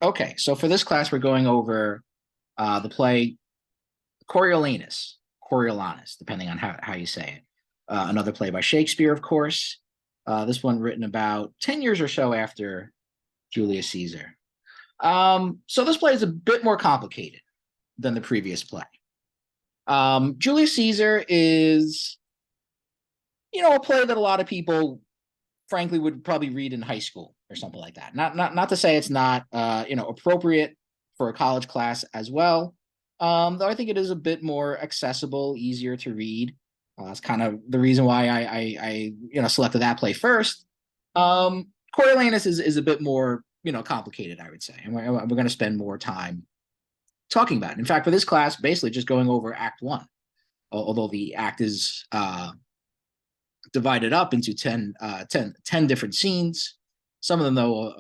Okay, so for this class, we're going over the play Coriolanus, depending on how you say it. Another play by Shakespeare, of course. This one written about 10 years or so after Julius Caesar. So this play is a bit more complicated than the previous play. Julius Caesar is, a play that a lot of people, frankly, would probably read in high school or something like that. Not to say it's not, appropriate for a college class as well. Though I think it is a bit more accessible, easier to read. It's kind of the reason why I selected that play first. Coriolanus is a bit more, complicated, I would say, and we're going to spend more time talking about it. In fact, for this class, basically just going over Act 1, although the act is divided up into 10 different scenes. Some of them, though,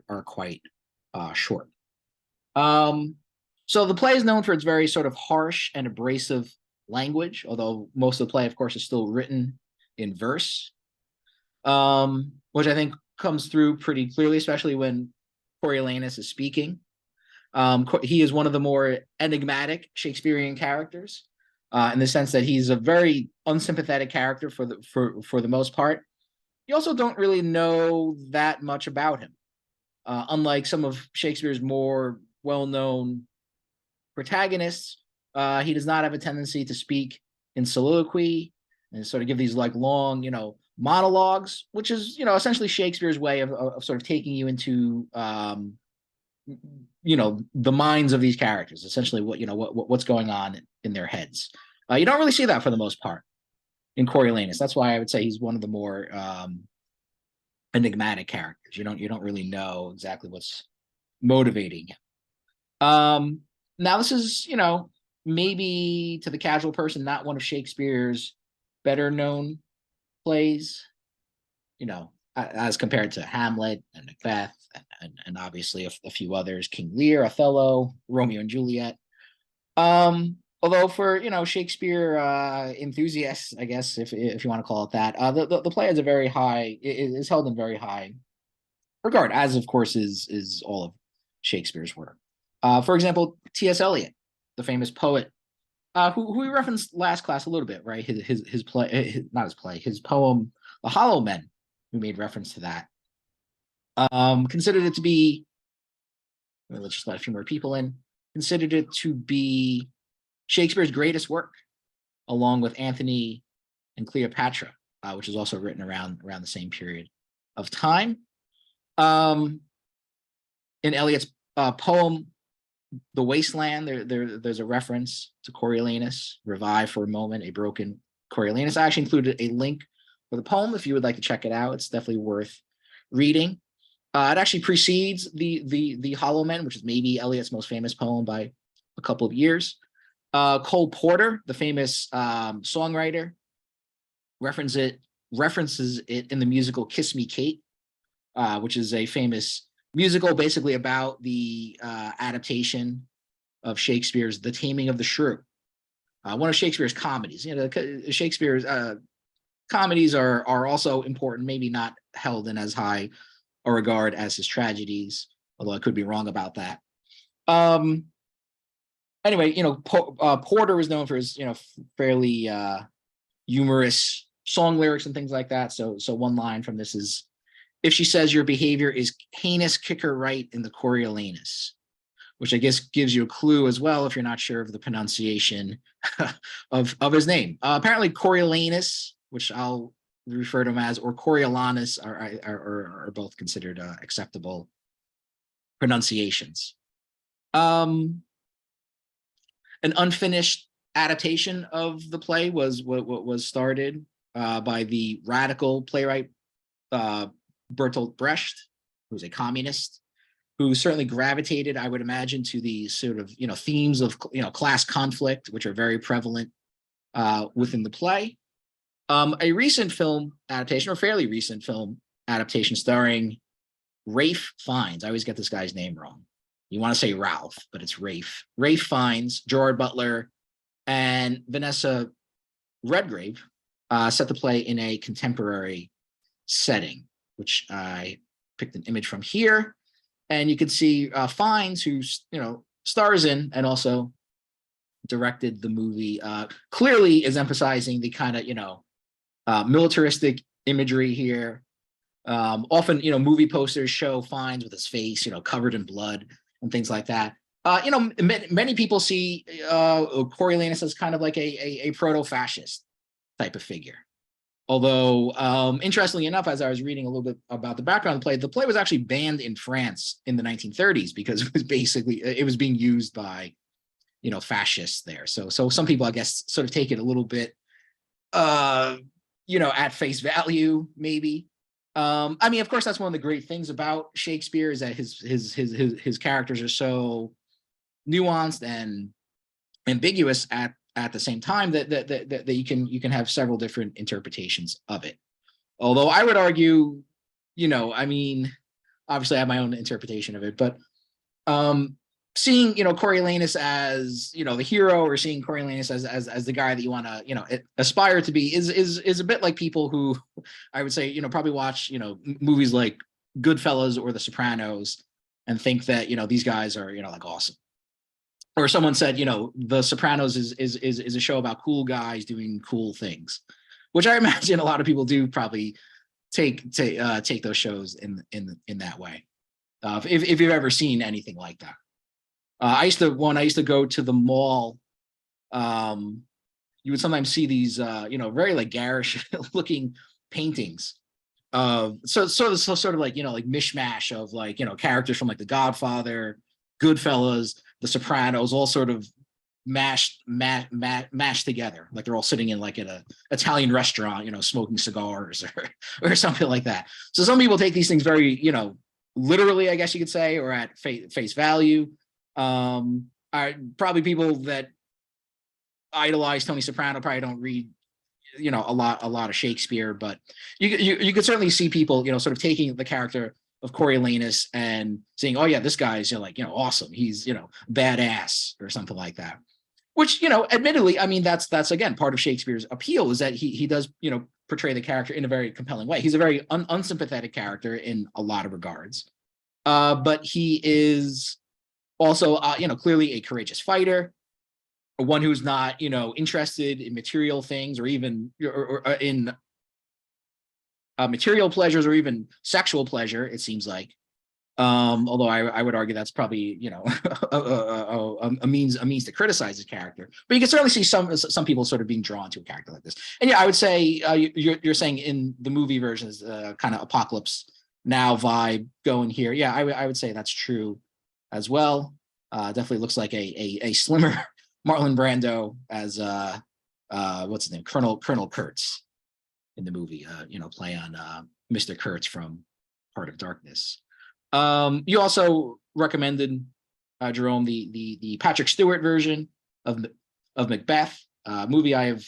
are quite short. So the play is known for its very sort of harsh and abrasive language, although most of the play, of course, is still written in verse, which I think comes through pretty clearly, especially when Coriolanus is speaking. He is one of the more enigmatic Shakespearean characters, in the sense that he's a very unsympathetic character for the most part. You also don't really know that much about him, unlike some of Shakespeare's more well-known protagonists. He does not have a tendency to speak in soliloquy and sort of give these like long, monologues, which is, essentially Shakespeare's way of sort of taking you into, the minds of these characters, essentially what's going on in their heads. You don't really see that for the most part in Coriolanus. That's why I would say he's one of the more enigmatic characters. You don't really know exactly what's motivating him. Now this is, maybe to the casual person, not one of Shakespeare's better known plays, as compared to Hamlet and Macbeth and obviously a few others, King Lear, Othello, Romeo and Juliet. Although for, Shakespeare enthusiasts, I guess, if you want to call it that, the play has a very high, is held in very high regard, as of course is all of Shakespeare's work. For example, T.S. Eliot, the famous poet, who we referenced last class a little bit, right? His play, not his play, his poem, The Hollow Men. We made reference to that. Considered it to be, let's just let a few more people in. Considered it to be Shakespeare's greatest work, along with Antony and Cleopatra, which is also written around the same period of time. In Eliot's poem, The Wasteland, there's a reference to Coriolanus, revive for a moment, a broken Coriolanus. I actually included a link for the poem if you would like to check it out. It's definitely worth reading. It actually precedes the Hollow Men, which is maybe Eliot's most famous poem by a couple of years. Cole Porter, the famous songwriter, references it in the musical Kiss Me Kate, which is a famous musical basically about the adaptation of Shakespeare's The Taming of the Shrew, one of Shakespeare's comedies. Shakespeare's comedies are also important, maybe not held in as high a regard as his tragedies, although I could be wrong about that. Anyway, Porter is known for his, fairly humorous song lyrics and things like that. So one line from this is, if she says your behavior is heinous, kick her right in the Coriolanus, which I guess gives you a clue as well if you're not sure of the pronunciation of his name. Apparently Coriolanus, which I'll refer to him as, or Coriolanus are both considered acceptable pronunciations. An unfinished adaptation of the play was started by the radical playwright Bertolt Brecht, who's a communist, who certainly gravitated, I would imagine, to the sort of themes of class conflict, which are very prevalent within the play. A recent film adaptation, or fairly recent film adaptation, starring Ralph Fiennes. I always get this guy's name wrong. You want to say Ralph, but it's Rafe. Ralph Fiennes, Gerard Butler, and Vanessa Redgrave set the play in a contemporary setting, which I picked an image from here. and you can see Fiennes, who stars in and also directed the movie, clearly is emphasizing the kind of militaristic imagery here. Often, movie posters show Fiennes with his face, covered in blood and things like that. Many people see Coriolanus as kind of like a proto-fascist type of figure. Although, interestingly enough, as I was reading a little bit about the background of the play was actually banned in France in the 1930s because it was being used by, fascists there. So some people, I guess, sort of take it a little bit, at face value, maybe. I mean, of course, that's one of the great things about Shakespeare is that his characters are so nuanced and ambiguous at the same time that you can have several different interpretations of it. Although I would argue, I mean, obviously I have my own interpretation of it, but seeing Coriolanus as the hero, or seeing Coriolanus as the guy that you want to aspire to be is a bit like people who I would say probably watch movies like Goodfellas or The Sopranos and think that these guys are like awesome. Or someone said The Sopranos is a show about cool guys doing cool things, which I imagine a lot of people do probably take those shows in that way. If you've ever seen anything like that. I used to go to the mall. You would sometimes see these, very like garish looking paintings of sort of like like mishmash of like characters from like The Godfather, Goodfellas, The Sopranos, all sort of mashed together, like they're all sitting in like at a Italian restaurant, smoking cigars or something like that. So some people take these things very literally, I guess you could say, or at face value. Probably people that idolize Tony Soprano probably don't read a lot of Shakespeare, but you could certainly see people sort of taking the character of Coriolanus and saying, oh yeah, this guy's awesome, he's badass or something like that, which admittedly, I mean, that's again part of Shakespeare's appeal, is that he does portray the character in a very compelling way. He's a very unsympathetic character in a lot of regards, but he is also, clearly a courageous fighter, one who's not, interested in material things or even or in material pleasures or even sexual pleasure, it seems like. Although I would argue that's probably, a means to criticize his character. But you can certainly see some people sort of being drawn to a character like this. And yeah, I would say you're saying in the movie versions, kind of Apocalypse Now vibe going here. Yeah, I would say that's true as well. Definitely looks like a slimmer Marlon Brando as what's his name, Colonel Kurtz in the movie. Play on Mr. Kurtz from Heart of Darkness. You also recommended, Jerome, the Patrick Stewart version of Macbeth, movie I have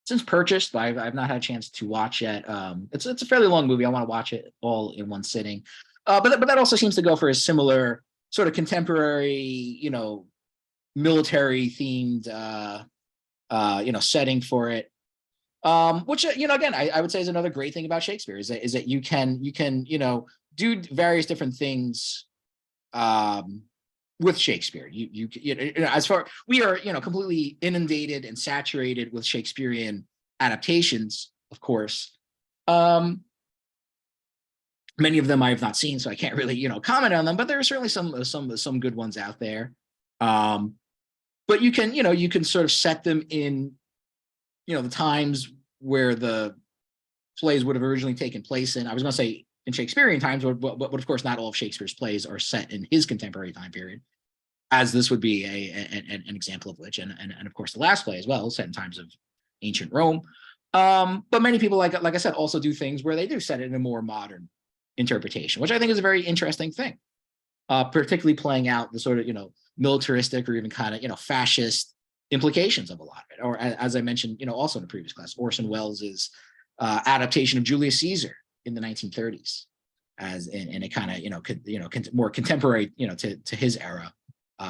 since purchased, but I've not had a chance to watch yet. It's a fairly long movie. I want to watch it all in one sitting. But that also seems to go for a similar sort of contemporary, military themed, setting for it. Which again, I would say is another great thing about Shakespeare is that you can do various different things with Shakespeare. As far we are completely inundated and saturated with Shakespearean adaptations, of course. Many of them I have not seen, so I can't really comment on them. But there are certainly some good ones out there. But you can sort of set them in the times where the plays would have originally taken place in. I was going to say in Shakespearean times, but of course not all of Shakespeare's plays are set in his contemporary time period, as this would be an example of which, and of course the last play as well, set in times of ancient Rome. But many people, like I said, also do things where they do set it in a more modern interpretation, which I think is a very interesting thing, particularly playing out the sort of militaristic or even kind of fascist implications of a lot of it. Or as I mentioned, also in a previous class, Orson Welles's adaptation of Julius Caesar in the 1930s, as in a kind of more contemporary to his era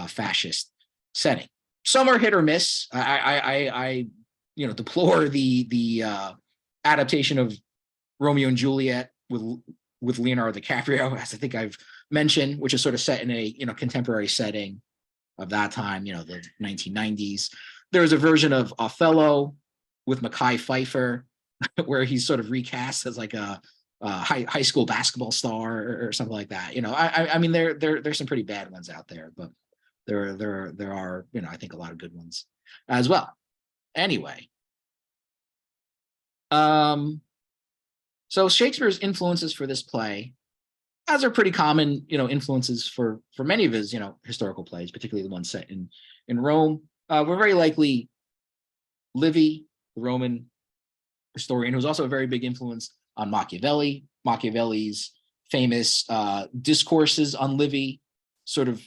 fascist setting. Some are hit or miss. I deplore the adaptation of Romeo and Juliet with Leonardo DiCaprio, as I think I've mention, which is sort of set in a contemporary setting of that time, the 1990s. There was a version of Othello with Mekhi Phifer, where he's sort of recast as like a high school basketball star or something like that. I mean, there's some pretty bad ones out there, but there are, I think a lot of good ones as well. Anyway, so Shakespeare's influences for this play, as are pretty common, influences for many of his, historical plays, particularly the ones set in Rome, were very likely Livy, the Roman historian, who was also a very big influence on Machiavelli. Machiavelli's famous discourses on Livy sort of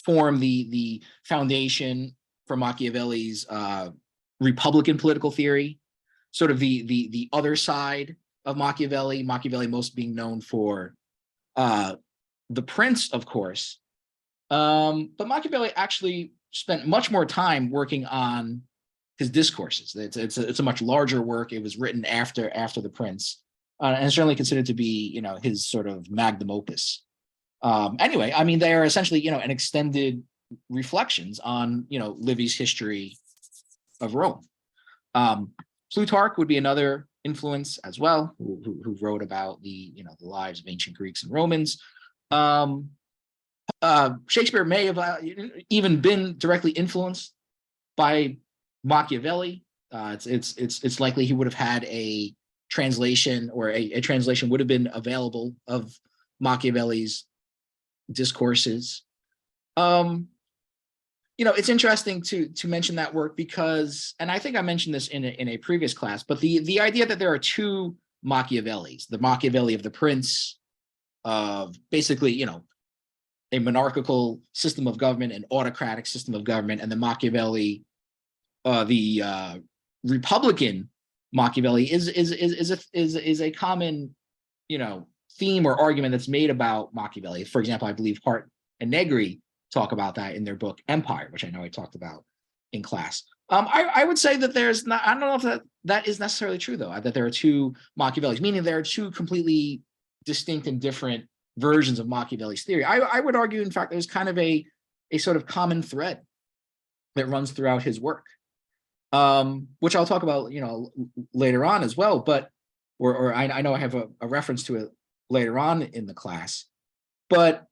form the foundation for Machiavelli's Republican political theory, sort of the other side of Machiavelli. Machiavelli most being known for The Prince, of course, but Machiavelli actually spent much more time working on his discourses. It's a much larger work. It was written after The Prince, and it's certainly considered to be his sort of magnum opus. Anyway, I mean, they are essentially an extended reflections on Livy's history of Rome. Plutarch would be another influence as well, who wrote about the lives of ancient Greeks and Romans. Shakespeare may have even been directly influenced by Machiavelli. It's likely he would have had a translation, or a translation would have been available of Machiavelli's discourses. It's interesting to mention that work because, and I think I mentioned this in a previous class, but the idea that there are two Machiavellis, the Machiavelli of The Prince, of basically, a monarchical system of government, an autocratic system of government, and the Machiavelli, the Republican Machiavelli is a common, theme or argument that's made about Machiavelli. For example, I believe Hart and Negri talk about that in their book Empire, which I know I talked about in class. I would say that there's not, I don't know if that is necessarily true, though, that there are two Machiavellis, meaning there are two completely distinct and different versions of Machiavelli's theory. I would argue, in fact, there's kind of a sort of common thread that runs throughout his work, which I'll talk about, later on as well. But, or I know I have a reference to it later on in the class. But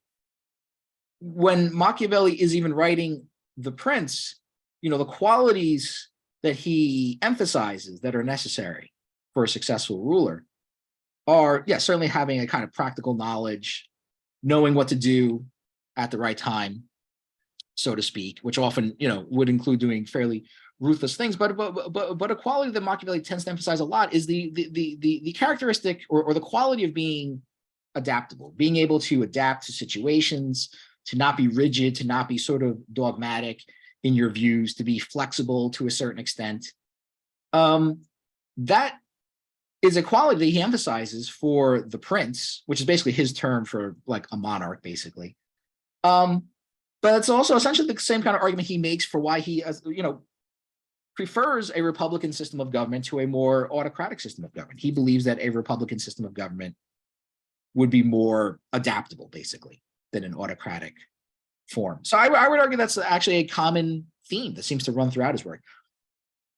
when Machiavelli is even writing The Prince, the qualities that he emphasizes that are necessary for a successful ruler are, certainly having a kind of practical knowledge, knowing what to do at the right time, so to speak, which often, would include doing fairly ruthless things. But a quality that Machiavelli tends to emphasize a lot is the characteristic or the quality of being adaptable, being able to adapt to situations, to not be rigid, to not be sort of dogmatic in your views, to be flexible to a certain extent. That is a quality that he emphasizes for The Prince, which is basically his term for like a monarch, basically. But it's also essentially the same kind of argument he makes for why he, prefers a republican system of government to a more autocratic system of government. He believes that a republican system of government would be more adaptable, basically, than an autocratic form. So I would argue that's actually a common theme that seems to run throughout his work.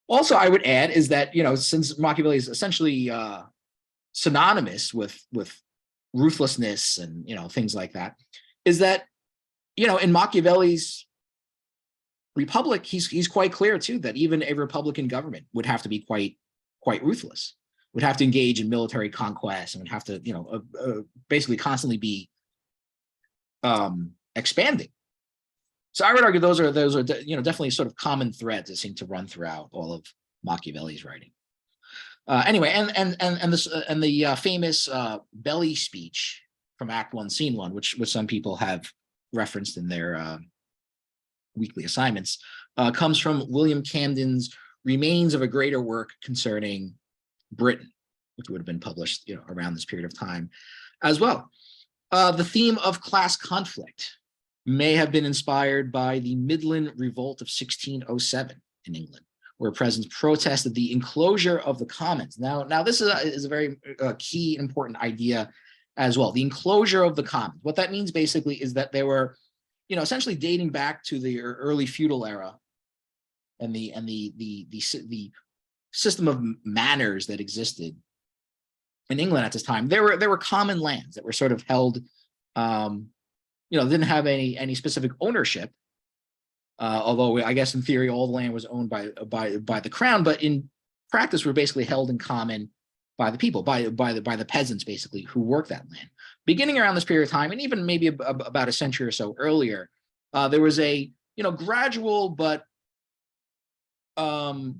Also, I would add is that, since Machiavelli is essentially synonymous with ruthlessness and, things like that, is that, in Machiavelli's Republic, he's quite clear too that even a republican government would have to be quite ruthless, would have to engage in military conquest, and would have to, basically constantly be expanding. So I would argue those are definitely sort of common threads that seem to run throughout all of Machiavelli's writing. Anyway, and the famous belly speech from Act 1, Scene 1, which some people have referenced in their weekly assignments, comes from William Camden's Remains of a Greater Work Concerning Britain, which would have been published around this period of time as well. The theme of class conflict may have been inspired by the Midland Revolt of 1607 in England, where peasants protested the enclosure of the commons. Now this is a very key important idea as well. The enclosure of the commons. What that means basically is that they were, essentially dating back to the early feudal era and the system of manors that existed in England at this time. There were common lands that were sort of held, didn't have any specific ownership. Although I guess in theory all the land was owned by the crown, but in practice were basically held in common by the people, by the peasants basically who worked that land. Beginning around this period of time, and even maybe about a century or so earlier, there was a gradual but a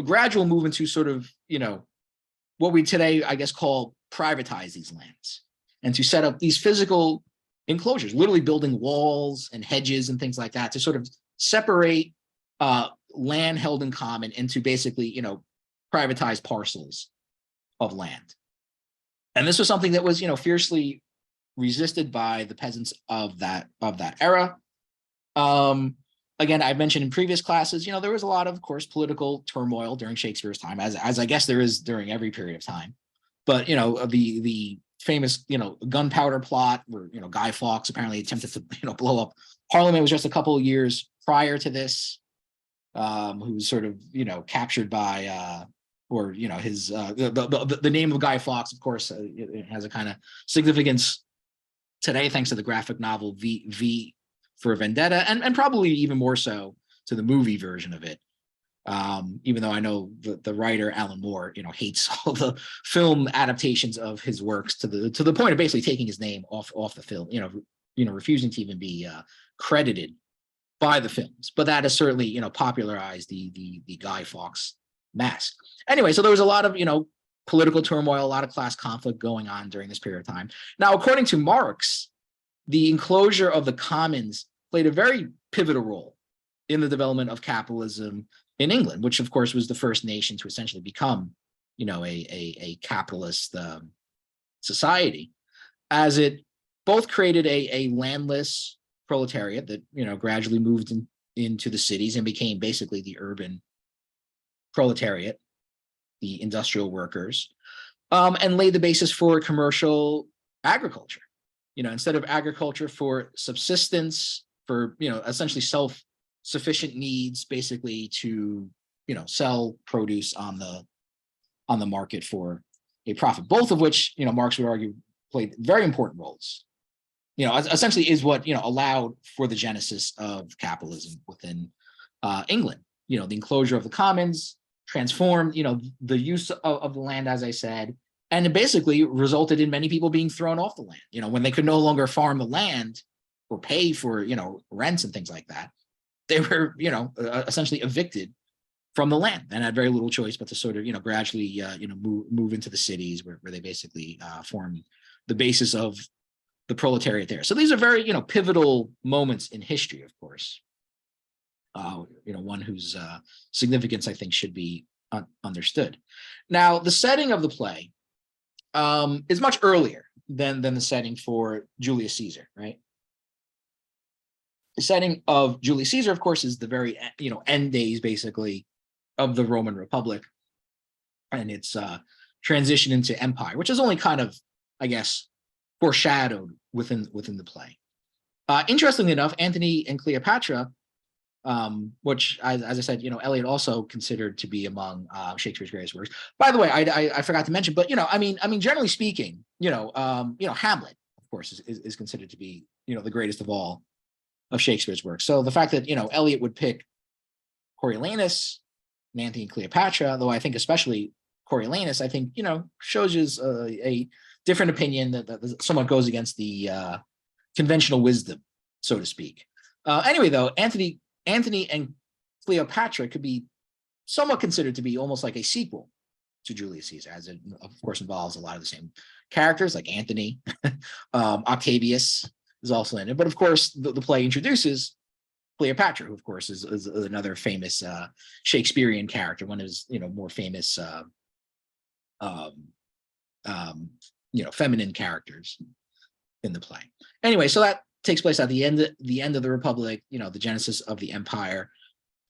gradual movement to sort of what we today I guess call privatize these lands and to set up these physical enclosures, literally building walls and hedges and things like that to sort of separate land held in common into basically, privatized parcels of land. And this was something that was, fiercely resisted by the peasants of that era. Again, I've mentioned in previous classes, there was a lot of course, political turmoil during Shakespeare's time, as I guess there is during every period of time. But, the famous, gunpowder plot where, Guy Fawkes apparently attempted to, blow up Parliament was just a couple of years prior to this, who was sort of, captured by, his, the name of Guy Fawkes, of course, it has a kind of significance today, thanks to the graphic novel V for Vendetta, and probably even more so to the movie version of it. Even though I know the writer Alan Moore, hates all the film adaptations of his works to the point of basically taking his name off the film, refusing to even be credited by the films. But that has certainly, popularized the Guy Fawkes mask. Anyway, so there was a lot of, political turmoil, a lot of class conflict going on during this period of time. Now, according to Marx, the enclosure of the commons played a very pivotal role in the development of capitalism in England, which of course was the first nation to essentially become, a capitalist society, as it both created a landless proletariat that, gradually moved into the cities and became basically the urban proletariat, the industrial workers, and laid the basis for commercial agriculture. Instead of agriculture for subsistence, for, essentially self-sufficient needs, basically to, sell produce on the market for a profit, both of which, Marx would argue played very important roles. Essentially is what, allowed for the genesis of capitalism within England. The enclosure of the commons transformed, the use of the land, as I said, and it basically resulted in many people being thrown off the land. When they could no longer farm the land or pay for, rents and things like that, they were, essentially evicted from the land and had very little choice but to sort of, gradually, move into the cities where they basically formed the basis of the proletariat there. So these are very, pivotal moments in history, of course. One whose significance I think should be understood. Now, the setting of the play is much earlier than the setting for Julius Caesar, right? The setting of Julius Caesar, of course, is the very, end days, basically, of the Roman Republic and its transition into empire, which is only kind of, I guess, foreshadowed within the play. Interestingly enough, Antony and Cleopatra, which, as I said, Eliot also considered to be among Shakespeare's greatest works. By the way, I forgot to mention, but generally speaking, Hamlet, of course, is considered to be the greatest of all of Shakespeare's works. So the fact that Eliot would pick Coriolanus and Antony and Cleopatra, though I think especially Coriolanus, I think shows us a different opinion that somewhat goes against the conventional wisdom, so to speak. Anyway, though, Antony and Cleopatra could be somewhat considered to be almost like a sequel to Julius Caesar, as it, of course, involves a lot of the same characters like Antony. Octavius is also in it. But, of course, the play introduces Cleopatra, who, of course, is another famous Shakespearean character, one of his, more famous, feminine characters in the play. Anyway, so that takes place at the end of the Republic, the genesis of the empire.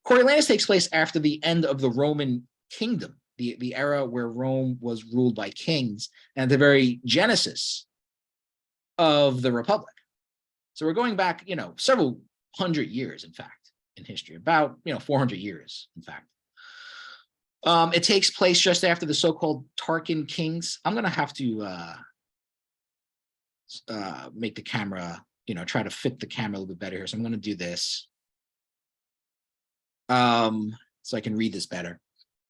Coriolanus takes place after the end of the Roman kingdom, the era where Rome was ruled by kings, and the very genesis of the Republic. So we're going back, several hundred years, in fact, in history, about 400 years, in fact. It takes place just after the so-called Tarquin kings. I'm going to have to make the camera, try to fit the camera a little bit better here. So I'm going to do this so I can read this better.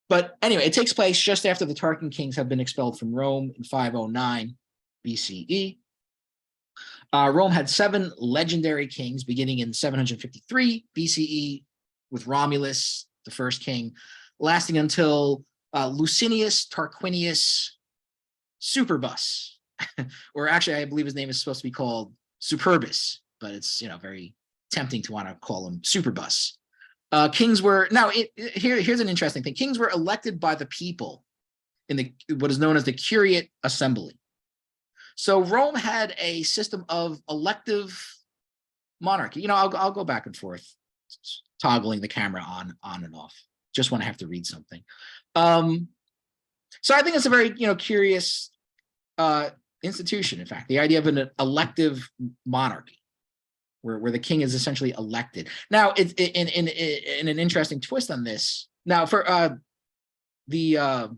But anyway, it takes place just after the Tarquin kings have been expelled from Rome in 509 BCE. Rome had 7 legendary kings beginning in 753 BCE with Romulus, the first king, lasting until Licinius Tarquinius Superbus, or actually I believe his name is supposed to be called Superbus, but it's very tempting to want to call him Superbus. Kings were here's an interesting thing. Kings were elected by the people in what is known as the Curiate Assembly. So Rome had a system of elective monarchy. I'll go back and forth, toggling the camera on and off, just when I have to read something. So I think it's a very curious institution. In fact, the idea of an elective monarchy, where the king is essentially elected. Now, it's in an interesting twist on this. Now, for the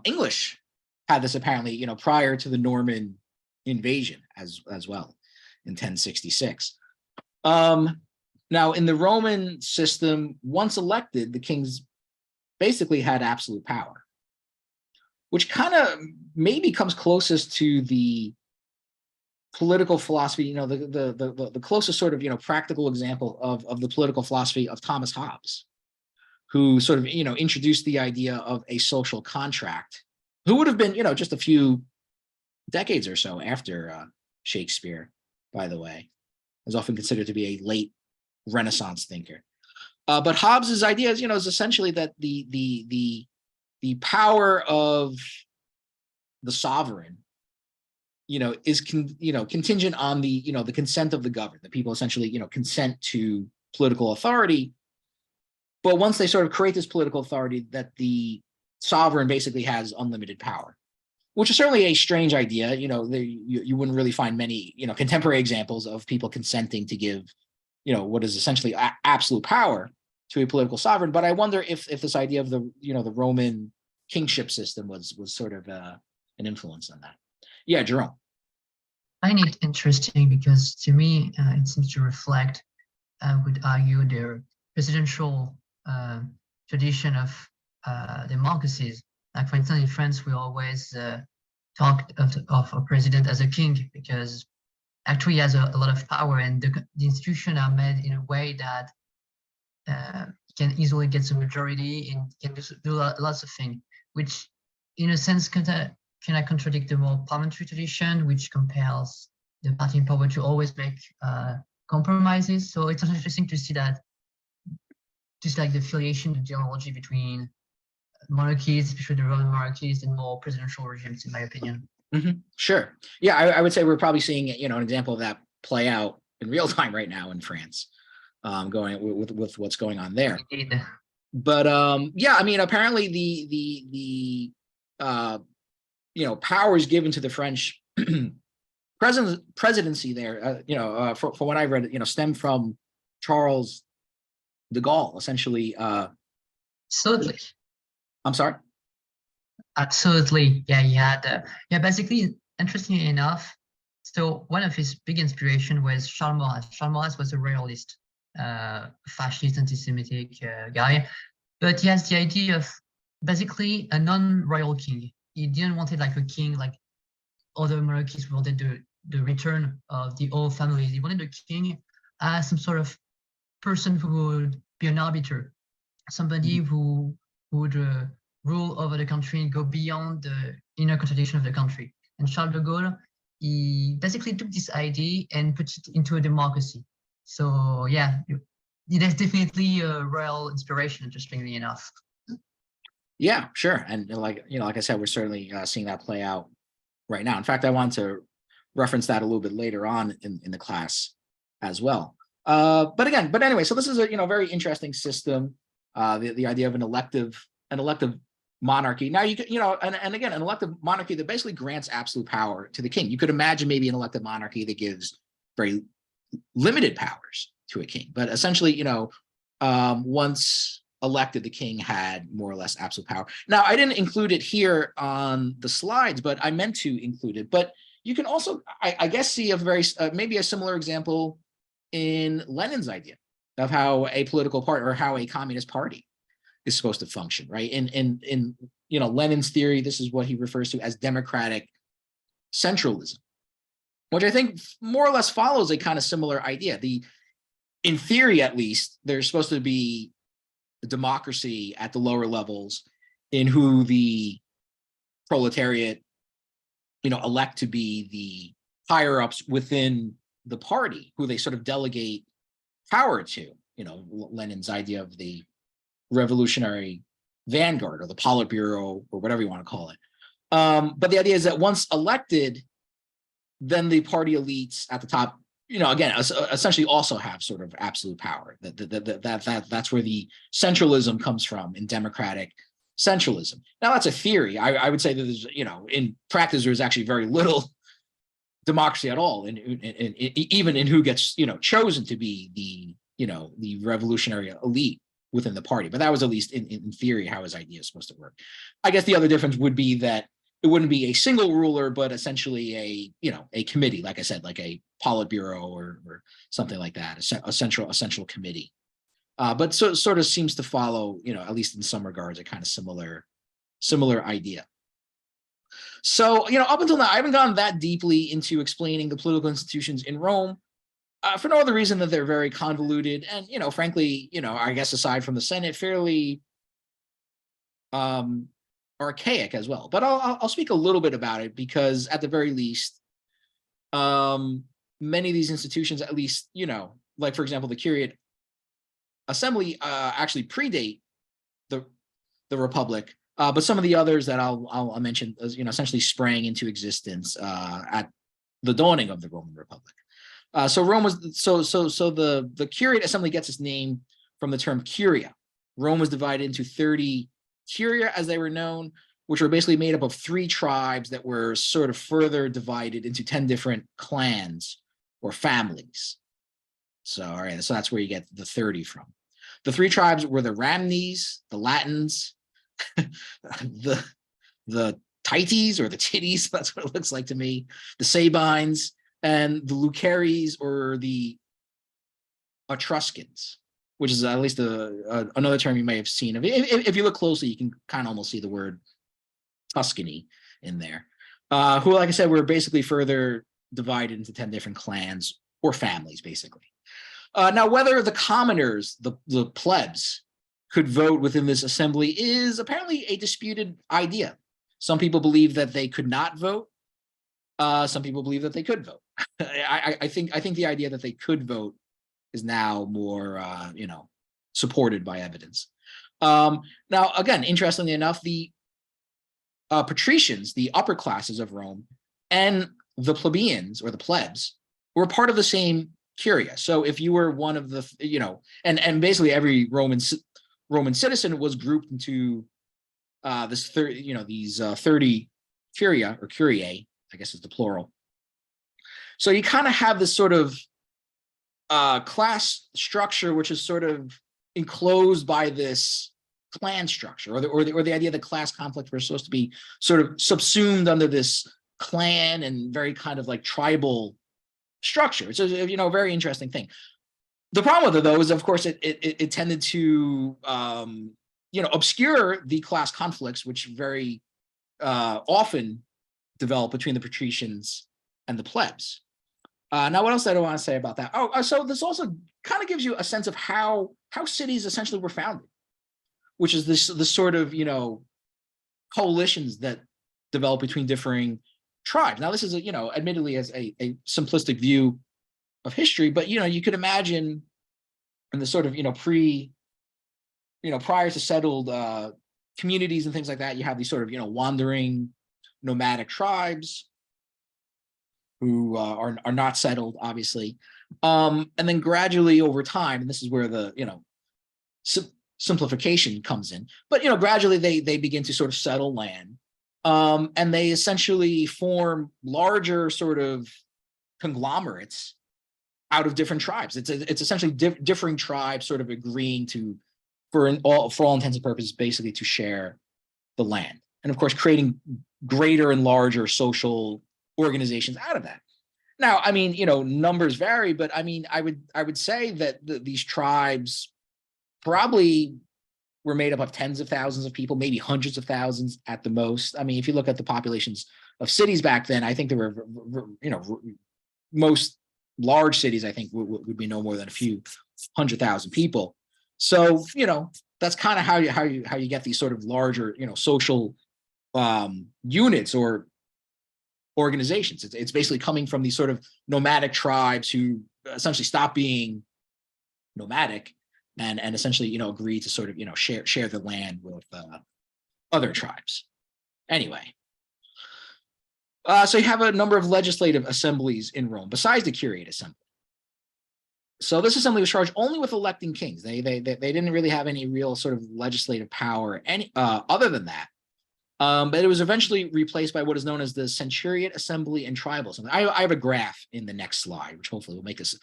English had this apparently, prior to the Norman invasion as well in 1066. Now, in the Roman system, once elected, the kings basically had absolute power, which kind of maybe comes closest to the political philosophy, the closest sort of, practical example of the political philosophy of Thomas Hobbes, who sort of, introduced the idea of a social contract, who would have been, just a few decades or so after Shakespeare, by the way, is often considered to be a late Renaissance thinker. But Hobbes's idea is, is essentially that the power of the sovereign, is contingent on the the consent of the governed. The people essentially consent to political authority. But once they sort of create this political authority, that the sovereign basically has unlimited power, which is certainly a strange idea. You wouldn't really find many contemporary examples of people consenting to give what is essentially absolute power to a political sovereign. But I wonder if this idea of the the Roman kingship system was sort of an influence on that. Yeah, Jerome. I find it interesting because to me it seems to reflect, I would argue, the presidential tradition of democracies. Like, for instance, in France, we always talk of a president as a king because actually he has a lot of power, and the institutions are made in a way that can easily get the majority and can do lots of things, which in a sense can contradict the more parliamentary tradition, which compels the party in power to always make compromises. So it's interesting to see that, just like the affiliation, the genealogy between monarchies, especially the Roman monarchies, and more presidential regimes, in my opinion. Mm-hmm. Sure. Yeah, I would say we're probably seeing an example of that play out in real time right now in France, going with what's going on there. Indeed. But yeah, I mean, apparently the powers given to the French presidency there, for what I read, stem from Charles de Gaulle, essentially. Absolutely. I'm sorry. Absolutely. Yeah, he had. Basically, interestingly enough, so one of his big inspiration was Charles Maurras. Charles Maurras was a royalist, fascist, anti-Semitic guy, but he has the idea of basically a non-royal king. He didn't want it like a king, like other monarchies wanted the return of the old families. He wanted a king as some sort of person who would be an arbiter, somebody who would rule over the country and go beyond the inner contradiction of the country. And Charles de Gaulle, he basically took this idea and put it into a democracy. So yeah, there's definitely a royal inspiration, interestingly enough. Yeah, sure. And like I said, we're certainly seeing that play out right now. In fact, I want to reference that a little bit later on in the class as well. But anyway, so this is a very interesting system. The idea of an elective an elective monarchy. Now you could, and again, an elective monarchy that basically grants absolute power to the king. You could imagine maybe an elective monarchy that gives very limited powers to a king, but essentially, once elected, the king had more or less absolute power. Now, I didn't include it here on the slides, but I meant to include it. But you can also, I guess, see a very maybe a similar example in Lenin's idea of how a political party or how a communist party is supposed to function, right? In Lenin's theory, this is what he refers to as democratic centralism, which I think more or less follows a kind of similar idea. In theory, at least, there's supposed to be a democracy at the lower levels in who the proletariat, elect to be the higher ups within the party, who they sort of delegate power to. Lenin's idea of the revolutionary vanguard or the Politburo or whatever you want to call it. But the idea is that once elected, then the party elites at the top, again, essentially also have sort of absolute power. That's where the centralism comes from in democratic centralism. Now, that's a theory. I would say that there's, in practice, there's actually very little democracy at all, and even in who gets, chosen to be the revolutionary elite within the party. But that was at least in theory how his idea is supposed to work. I guess the other difference would be that it wouldn't be a single ruler, but essentially a committee, like I said, like a Politburo or something like that, a central committee. But sort of seems to follow, at least in some regards, a kind of similar idea. So, up until now, I haven't gone that deeply into explaining the political institutions in Rome, for no other reason that they're very convoluted and, frankly, I guess aside from the Senate, fairly archaic as well. But I'll speak a little bit about it because at the very least, many of these institutions, at least, like, for example, the Curiate Assembly actually predate the Republic. But some of the others that I'll mention, essentially sprang into existence at the dawning of the Roman Republic. So Rome was the Curiate Assembly gets its name from the term curia. Rome was divided into 30 curia, as they were known, which were basically made up of 3 tribes that were sort of further divided into 10 different clans or families. So, all right, so that's where you get the 30 from. The 3 tribes were the Ramnes, the Latins, the Tites or the Titties, that's what it looks like to me, the Sabines, and the Lucaries or the Etruscans, which is at least another term you may have seen. If you look closely, you can kind of almost see the word Tuscany in there, who, like I said, were basically further divided into 10 different clans or families, basically. Now, whether the commoners, the plebs, could vote within this assembly is apparently a disputed idea. Some people believe that they could not vote. Some people believe that they could vote. I think the idea that they could vote is now more, supported by evidence. Now, again, interestingly enough, the patricians, the upper classes of Rome, and the plebeians or the plebs were part of the same curia. So if you were one of the, and basically every Roman citizen was grouped into these 30 curia or curiae, I guess is the plural. So you kind of have this sort of class structure, which is sort of enclosed by this clan structure, or the idea that class conflict was supposed to be sort of subsumed under this clan and very kind of like tribal structure. It's a very interesting thing. The problem with it, though, is of course it tended to obscure the class conflicts, which very often develop between the patricians and the plebs. Now, what else do I want to say about that? So this also kind of gives you a sense of how cities essentially were founded, which is this sort of coalitions that develop between differing tribes. Now, this is admittedly as a simplistic view of history, but you could imagine in the sort of prior to settled communities and things like that, you have these sort of wandering nomadic tribes who are not settled, obviously, and then gradually over time, and this is where the simplification comes in. But gradually they begin to sort of settle land, and they essentially form larger sort of conglomerates out of different tribes. It's essentially differing tribes sort of agreeing to, for all intents and purposes, basically to share the land, and of course creating greater and larger social organizations out of that. Now, I mean, numbers vary, but I mean, I would say that these tribes probably were made up of tens of thousands of people, maybe hundreds of thousands at the most. I mean, if you look at the populations of cities back then, I think there were, most large cities, I think, would be no more than a few 100,000 people. So, that's kind of how you get these sort of larger, social units or organizations. It's basically coming from these sort of nomadic tribes who essentially stop being nomadic and essentially agree to sort of share the land with other tribes. Anyway, so you have a number of legislative assemblies in Rome besides the Curiate Assembly. So this assembly was charged only with electing kings. They didn't really have any real sort of legislative power other than that. But it was eventually replaced by what is known as the Centuriate Assembly and Tribal Assembly. I have a graph in the next slide, which hopefully will make this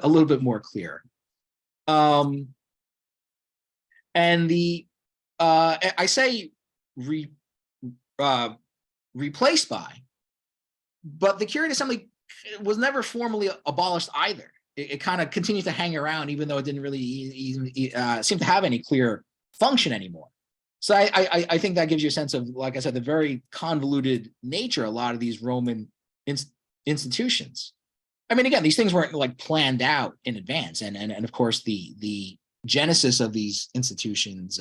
a little bit more clear. And I say replaced by, but the Curiate Assembly was never formally abolished either. It kind of continues to hang around, even though it didn't really even seem to have any clear function anymore. So I think that gives you a sense of, like I said, the very convoluted nature of a lot of these Roman institutions. I mean, again, these things weren't like planned out in advance, and of course the genesis of these institutions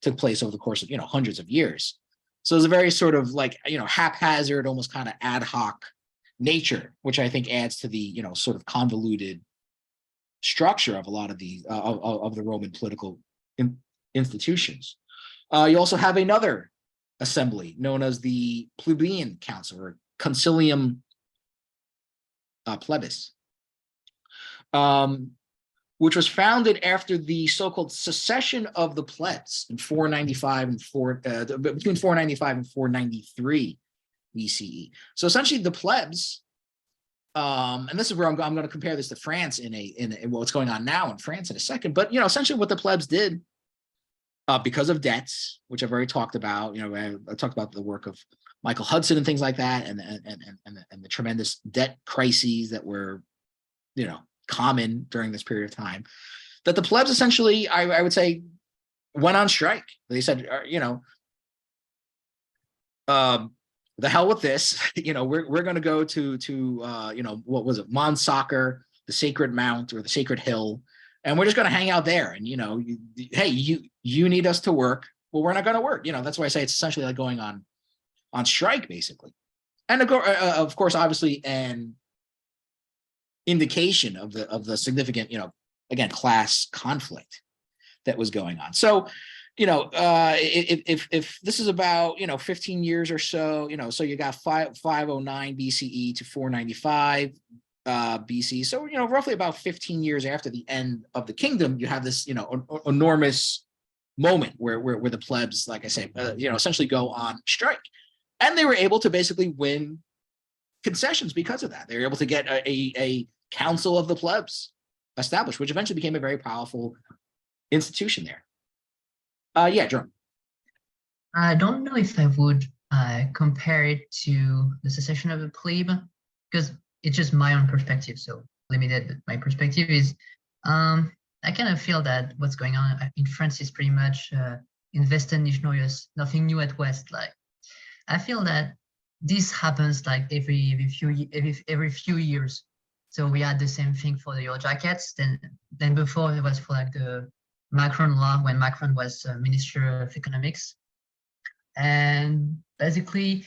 took place over the course of hundreds of years. So it's a very sort of like haphazard, almost kind of ad hoc nature, which I think adds to the sort of convoluted structure of a lot of these of the Roman political institutions. You also have another assembly known as the Plebeian Council, or Concilium Plebis, which was founded after the so-called secession of the plebs in 495 and between 495 and 493 BCE. So essentially, the plebs, and this is where I'm going to compare this to France in what's going on now in France in a second. But essentially, what the plebs did, because of debts, which I've already talked about. I talked about the work of Michael Hudson and things like that, and the tremendous debt crises that were, common during this period of time. That the plebs essentially, I would say, went on strike. They said, the hell with this. We're going to go to what was it, Mons Sacer, the Sacred Mount or the Sacred Hill, and we're just going to hang out there. And hey, you need us to work. Well, we're not going to work. That's why I say it's essentially like going on strike, basically. And of course, obviously, an indication of the significant, again, class conflict that was going on. So, if this is about 15 years or so, so you got 509 BCE to 495 BC. So roughly about 15 years after the end of the kingdom, you have this enormous moment where the plebs, like I say, essentially go on strike, and they were able to basically win concessions because of that. They were able to get a council of the plebs established, which eventually became a very powerful institution there. Yeah, Jerome. I don't know if I would compare it to the secession of the plebe, because it's just my own perspective, so limited. But my perspective is, I kind of feel that what's going on in France is pretty much in Westen nicht Neues, nothing new at West. Like, I feel that this happens like every few years. So we had the same thing for the yellow jackets. Then before it was for like the Macron law when Macron was Minister of Economics, and basically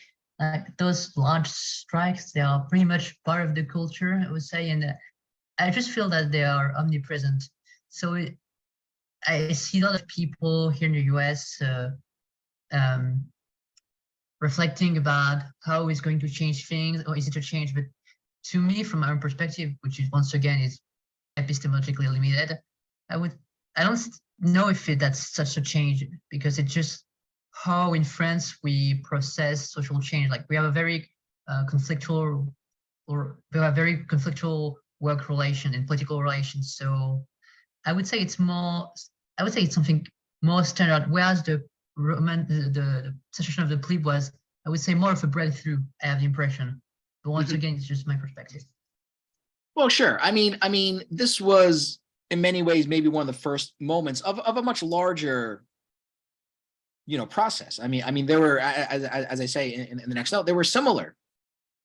those large strikes, they are pretty much part of the culture, I would say, and I just feel that they are omnipresent. So I see a lot of people here in the US reflecting about how it's going to change things, or is it to change? But to me, from my own perspective, which is once again is epistemologically limited, I I don't know if that's such a change, because it's just how in France we process social change. Like we have a very conflictual, or we have very conflictual work relation and political relations. So I would say it's more. I would say it's something more standard. Whereas the the secession of the plebe was, I would say, more of a breakthrough. I have the impression, but once again, it's just my perspective. Well, sure. I mean, this was in many ways maybe one of the first moments of a much larger, process. I mean, there were, as I say in the next note, there were similar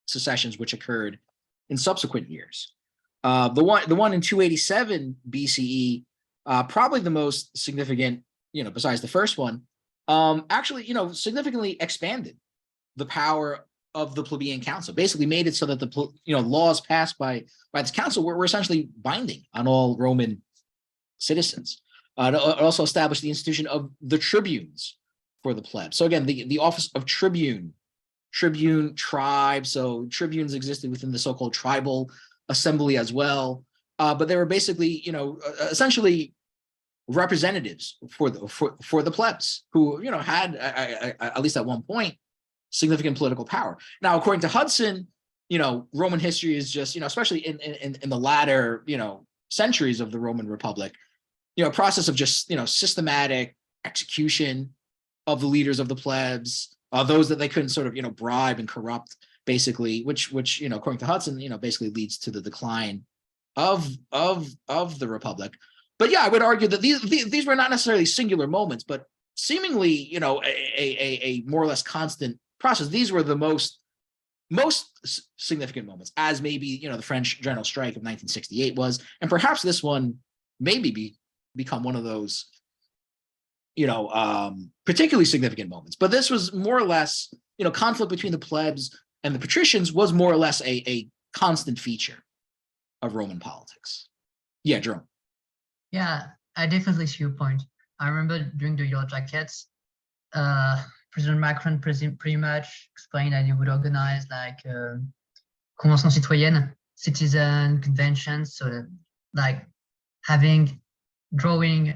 secessions which occurred in subsequent years. The one in 287 BCE, probably the most significant, besides the first one, actually, significantly expanded the power of the plebeian council. Basically, made it so that the laws passed by this council were essentially binding on all Roman citizens. It also established the institution of the tribunes for the plebs. So again, the office of tribune tribe. So tribunes existed within the so-called tribal assembly as well. But they were basically, essentially representatives for the plebs who, had at least at one point significant political power. Now, according to Hudson, Roman history is just, especially in the latter, centuries of the Roman Republic, a process of just, systematic execution of the leaders of the plebs, those that they couldn't sort of, bribe and corrupt, basically, which, according to Hudson, basically leads to the decline of the Republic. But yeah, I would argue that these were not necessarily singular moments, but seemingly, a more or less constant process. These were the most significant moments, as maybe, the French general strike of 1968 was, and perhaps this one maybe become one of those, particularly significant moments. But this was more or less, conflict between the plebs and the patricians was more or less a constant feature of Roman politics. Yeah, Jerome. Yeah, I definitely see your point. I remember during the Yellow Jackets, President Macron pretty much explained that he would organize like convention citoyenne, citizen conventions, so that, like drawing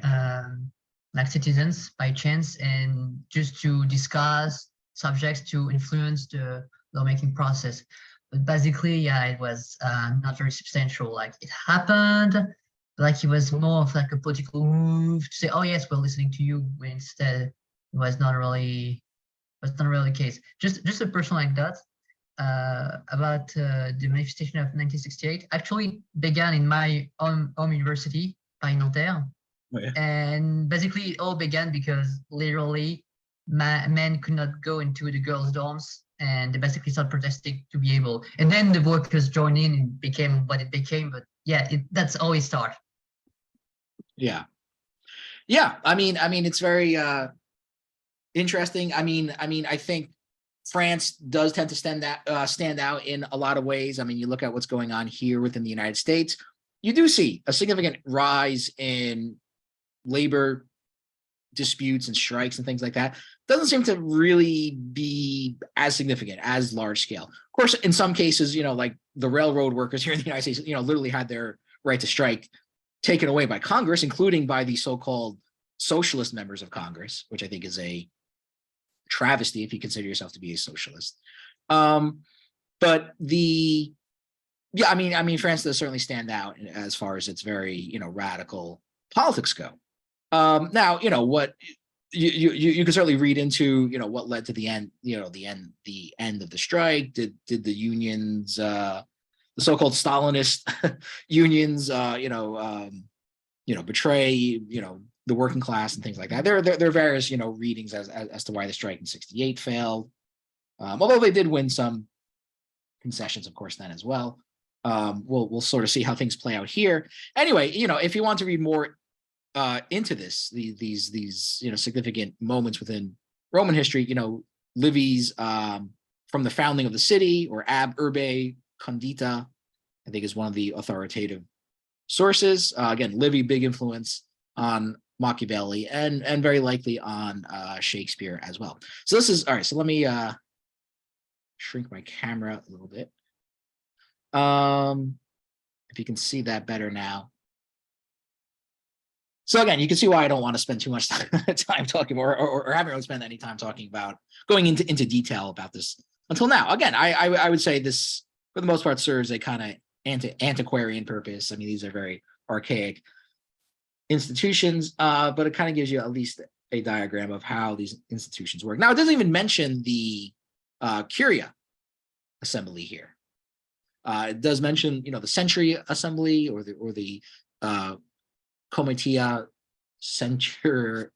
like citizens by chance, and just to discuss subjects to influence the lawmaking process. But basically, yeah, it was not very substantial. Like it happened, like it was more of like a political move to say, "Oh yes, we're listening to you." When instead, it was not really the case. Just a personal anecdote about the manifestation of 1968. Actually, began in my home university, Paris Nanterre. Oh, yeah. And basically, it all began because literally men could not go into the girls' dorms, and they basically started protesting to be able. And then the workers joined in and became what it became. But yeah, that's how it started. Yeah. I mean, it's very interesting. I think France does tend to stand out in a lot of ways. I mean, you look at what's going on here within the United States, you do see a significant rise in labor disputes and strikes and things like that. Doesn't seem to really be as significant, as large scale. Of course, in some cases, like the railroad workers here in the United States, literally had their right to strike taken away by Congress, including by the so-called socialist members of Congress, which I think is a travesty if you consider yourself to be a socialist. But France does certainly stand out as far as its very, radical politics go. Now, what you can certainly read into, what led to the end, the end of the strike. Did the unions, the so-called Stalinist unions, betray, the working class and things like that. There are various, readings as to why the strike in 68 failed. Although they did win some concessions, of course, then as well. We'll sort of see how things play out here. Anyway, if you want to read more into these significant moments within Roman history, Livy's From the Founding of the City, or Ab Urbe Condita, I think is one of the authoritative sources. Again, Livy, big influence on Machiavelli and very likely on Shakespeare as well. So this is all right. So let me shrink my camera a little bit. If you can see that better now. So again, you can see why I don't want to spend too much time talking, or haven't really spent any time talking about going into detail about this until now. Again, I would say this for the most part serves a kind of antiquarian purpose. I mean, these are very archaic institutions, but it kind of gives you at least a diagram of how these institutions work. Now, it doesn't even mention the Curia assembly here. It does mention, the Century Assembly or the Comitia Centurata,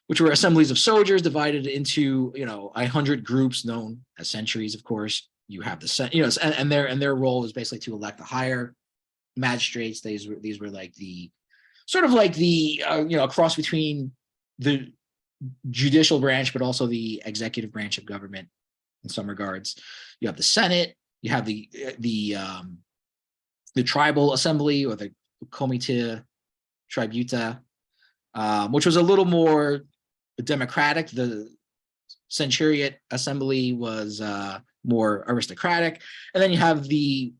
which were assemblies of soldiers divided into 100 groups known as centuries. Of course, you have the and their role is basically to elect the higher magistrates. These were like the sort of like the cross between the judicial branch, but also the executive branch of government in some regards. You have the Senate. You have the tribal assembly, or the Comitia Tributa, which was a little more democratic. The Centuriate Assembly was more aristocratic, and then you have the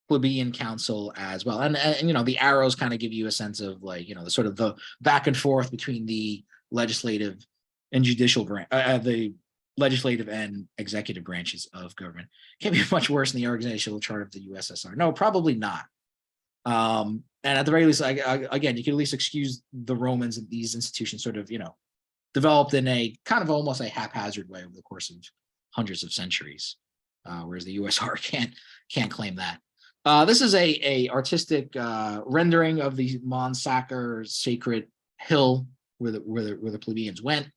plebeian council as well. And the arrows kind of give you a sense of like the sort of the back and forth between the legislative and judicial branch, the legislative and executive branches of government. Can't be much worse than the organizational chart of the USSR. No, probably not. And at the very least, again, you can at least excuse the Romans and these institutions sort of, developed in a kind of almost a haphazard way over the course of hundreds of centuries, whereas the USR can't claim that. This is a artistic rendering of the Mons Sacer sacred hill where the plebeians went.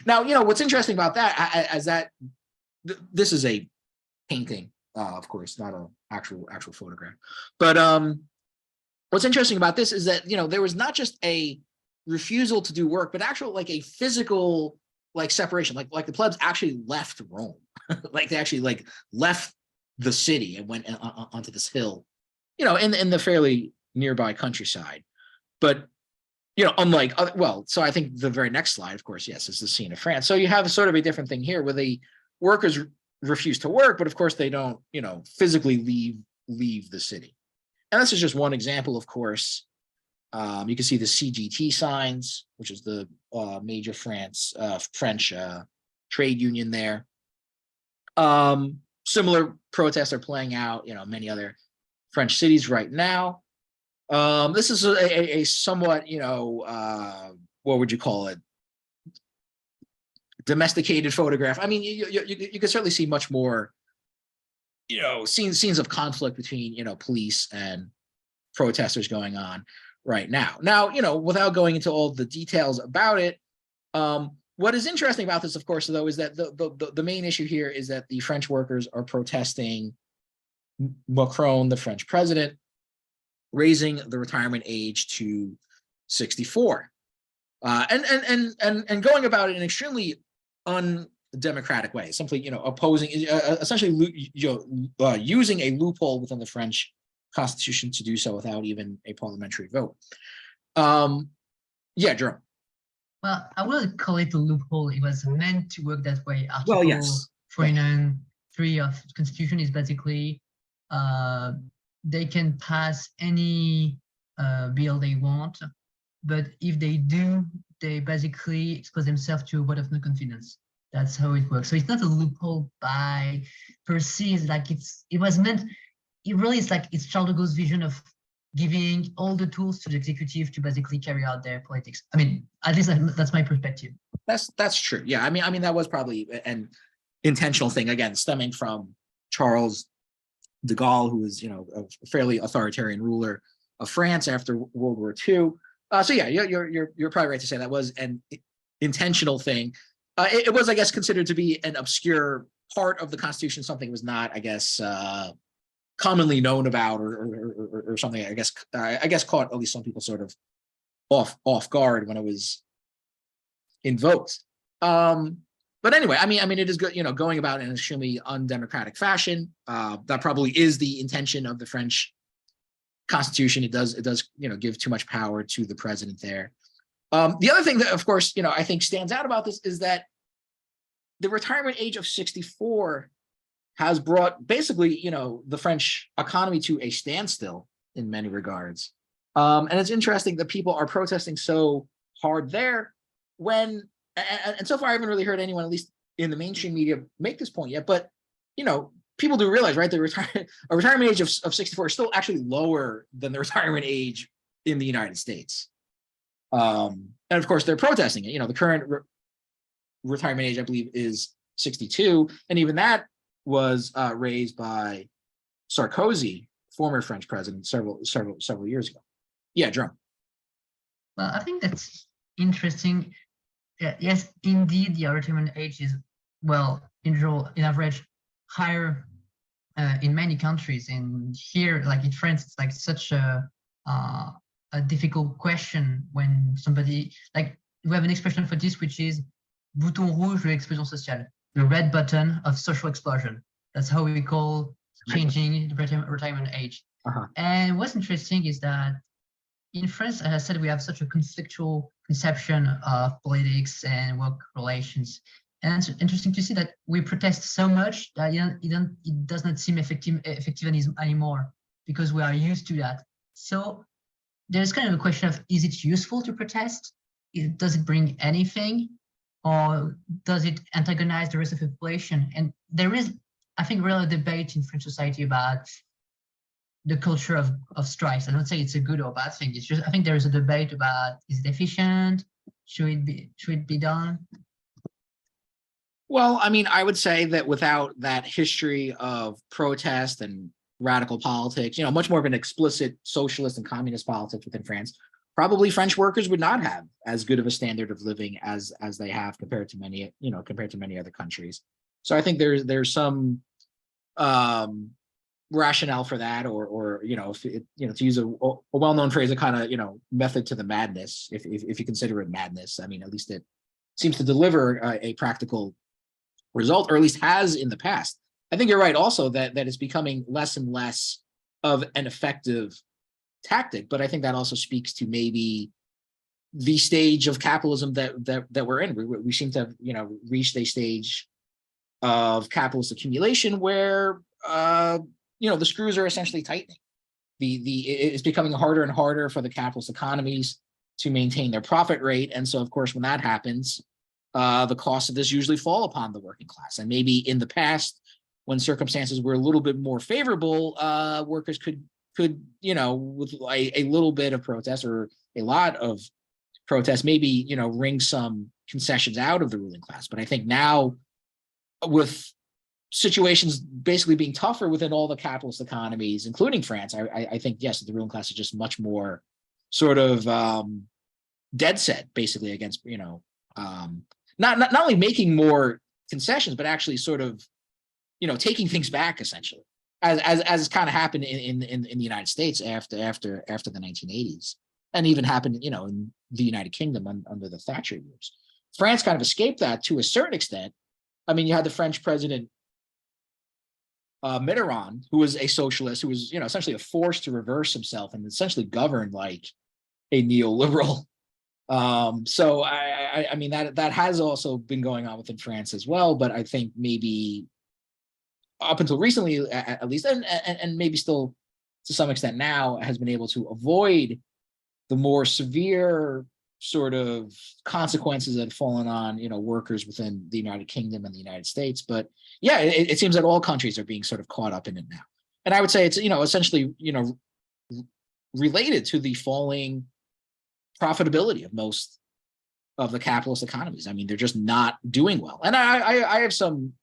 Now, what's interesting about that is that this is a painting, of course, not an actual photograph. But what's interesting about this is that there was not just a refusal to do work, but actual like a physical separation. Like the plebs actually left Rome, like they actually left the city and went onto this hill, in the fairly nearby countryside. But unlike so I think the very next slide, of course, yes, is the scene of France. So you have sort of a different thing here where the workers refuse to work, but of course they don't, physically leave the city. And this is just one example, of course. You can see the CGT signs, which is the major French trade union there. Similar protests are playing out, many other French cities right now. This is a somewhat, what would you call it? Domesticated photograph. I mean, you can certainly see much more, scenes of conflict between, police and protesters going on right now. Now, without going into all the details about it, what is interesting about this, of course, though, is that the main issue here is that the French workers are protesting Macron, the French president, raising the retirement age to 64, and going about it in an extremely undemocratic way, simply opposing, essentially using a loophole within the French Constitution to do so without even a parliamentary vote. Yeah, Jerome. Well, I wouldn't call it a loophole. It was meant to work that way. Article well, yes. 49.3 of the Constitution is basically they can pass any bill they want, but if they do, they basically expose themselves to a vote of no confidence. That's how it works. So it's not a loophole by per se. It's like it was meant. It really is like it's Charles de Gaulle's vision of giving all the tools to the executive to basically carry out their politics. I mean, at least that's my perspective. That's true. Yeah, I mean that was probably an intentional thing, again, stemming from Charles de Gaulle, who was a fairly authoritarian ruler of France after World War II. So yeah, you're probably right to say that was an intentional thing. It was, I guess, considered to be an obscure part of the Constitution, something was not, I guess, commonly known about, or something. I guess caught at least some people sort of off guard when it was invoked. But anyway, I mean, it is good, going about in an extremely undemocratic fashion. That probably is the intention of the French Constitution. It does, give too much power to the president there. The other thing that, of course, I think stands out about this is that the retirement age of 64 has brought basically, the French economy to a standstill in many regards. And it's interesting that people are protesting so hard there when, and so far I haven't really heard anyone, at least in the mainstream media, make this point yet. But people do realize, right, the a retirement age of 64 is still actually lower than the retirement age in the United States. And of course, they're protesting it. The current retirement age, I believe, is 62, and even that was raised by Sarkozy, former French president, several years ago. Yeah, Drum. Well, I think that's interesting. Yes, indeed, the retirement age is, well, in general, in average, higher in many countries. And here, like in France, it's like such a difficult question when somebody, like, we have an expression for this, which is bouton rouge de l'explosion sociale, the red button of social explosion. That's how we call changing the retirement age. And what's interesting is that in France, as I said, we have such a conflictual conception of politics and work relations. And it's interesting to see that we protest so much that it does not seem effective anymore, because we are used to that. So there's kind of a question of, is it useful to protest? Does it bring anything? Or does it antagonize the rest of the population? And there is, I think, really a debate in French society about the culture of strikes. I don't say it's a good or bad thing. It's just, I think there is a debate about, is it efficient? Should it be done? Well, I mean, I would say that without that history of protest and radical politics, much more of an explicit socialist and communist politics within France, probably French workers would not have as good of a standard of living as they have compared to many other countries. So I think there's some rationale for that, or to use a well-known phrase, a kind of method to the madness, if you consider it madness. I mean, at least it seems to deliver a practical result, or at least has in the past. I think you're right also that it's becoming less and less of an effective tactic, but I think that also speaks to maybe the stage of capitalism that we're in. We seem to have reached a stage of capitalist accumulation where the screws are essentially tightening. It's becoming harder and harder for the capitalist economies to maintain their profit rate, and so of course when that happens, the costs of this usually fall upon the working class. And maybe in the past, when circumstances were a little bit more favorable, workers could with a little bit of protest or a lot of protest, maybe wring some concessions out of the ruling class. But I think now, with situations basically being tougher within all the capitalist economies, including France, I think, yes, the ruling class is just much more sort of dead set, basically, against not only making more concessions, but actually sort of taking things back, essentially, as kind of happened in the United States after the 1980s, and even happened in the United Kingdom under the Thatcher years. France kind of escaped that to a certain extent. I mean, you had the French president Mitterrand, who was a socialist, who was essentially forced to reverse himself and essentially govern like a neoliberal. So I mean that has also been going on within France as well, but I think maybe up until recently, at least, and maybe still to some extent now, has been able to avoid the more severe sort of consequences that have fallen on workers within the United Kingdom and the United States. But yeah, it seems that all countries are being sort of caught up in it now, and I would say it's essentially related to the falling profitability of most of the capitalist economies. I mean, they're just not doing well, and I have some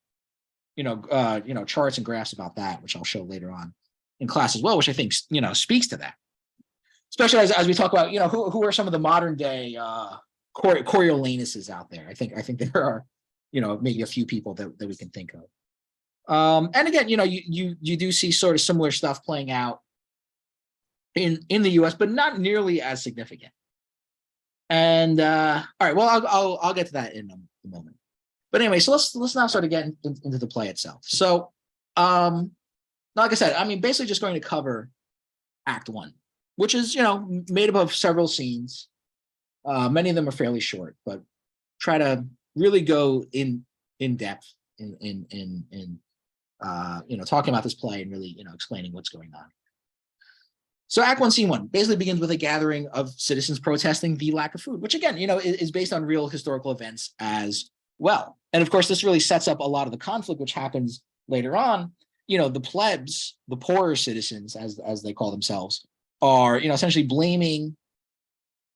charts and graphs about that, which I'll show later on in class as well, which I think speaks to that. Especially as we talk about who are some of the modern day Coriolanuses out there. I think there are maybe a few people that we can think of. And again, you do see sort of similar stuff playing out in the U.S., but not nearly as significant. And all right, well, I'll get to that in a moment. But anyway, so let's now sort of get into the play itself. So, like I said, I mean, basically just going to cover Act 1, which is made up of several scenes. Many of them are fairly short, but try to really go in depth in talking about this play and really explaining what's going on. So Act 1, Scene 1 basically begins with a gathering of citizens protesting the lack of food, which again, is based on real historical events as well. And of course, this really sets up a lot of the conflict which happens later on. The plebs, the poorer citizens, as they call themselves, are essentially blaming.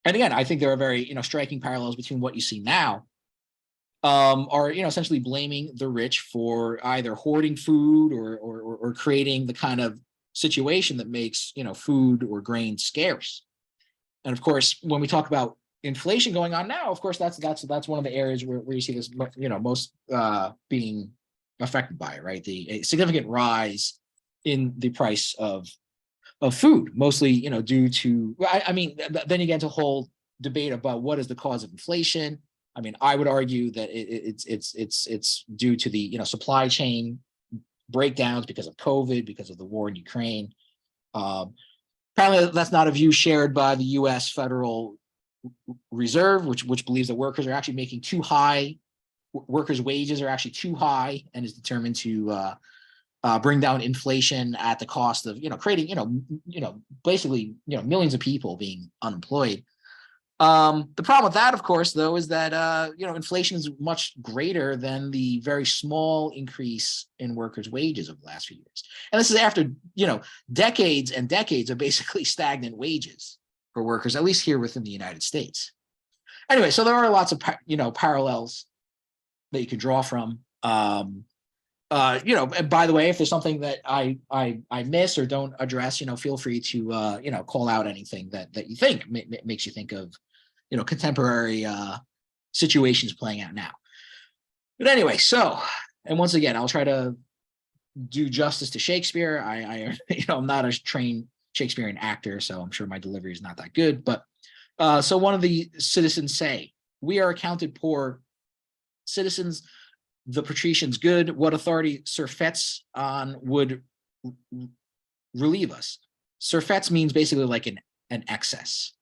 And again, I think there are very striking parallels between what you see now. Are essentially blaming the rich for either hoarding food or creating the kind of situation that makes food or grain scarce. And of course, when we talk about inflation going on now, of course that's one of the areas where you see this most being affected by it, right? A significant rise in the price of food, mostly due to I mean, then you get into a whole debate about what is the cause of inflation. I mean, I would argue that it's due to the supply chain breakdowns because of COVID, because of the war in Ukraine. Apparently, that's not a view shared by the U.S. Federal Reserve, which believes that workers are actually making too high. Workers' wages are actually too high, and is determined to bring down inflation at the cost of creating basically millions of people being unemployed. The problem with that, of course, though, is that inflation is much greater than the very small increase in workers' wages over the last few years. And this is after decades and decades of basically stagnant wages for workers, at least here within the United States. Anyway, so there are lots of parallels that you can draw from. And by the way, if there's something that I miss or don't address, feel free to call out anything that you think makes you think of contemporary situations playing out now. But anyway, and once again, I'll try to do justice to Shakespeare. I'm not a trained Shakespearean actor, so I'm sure my delivery is not that good. But so one of the citizens say, "We are accounted poor citizens. The patricians good. What authority surfeits on would relieve us?" Surfeits means basically like an excess.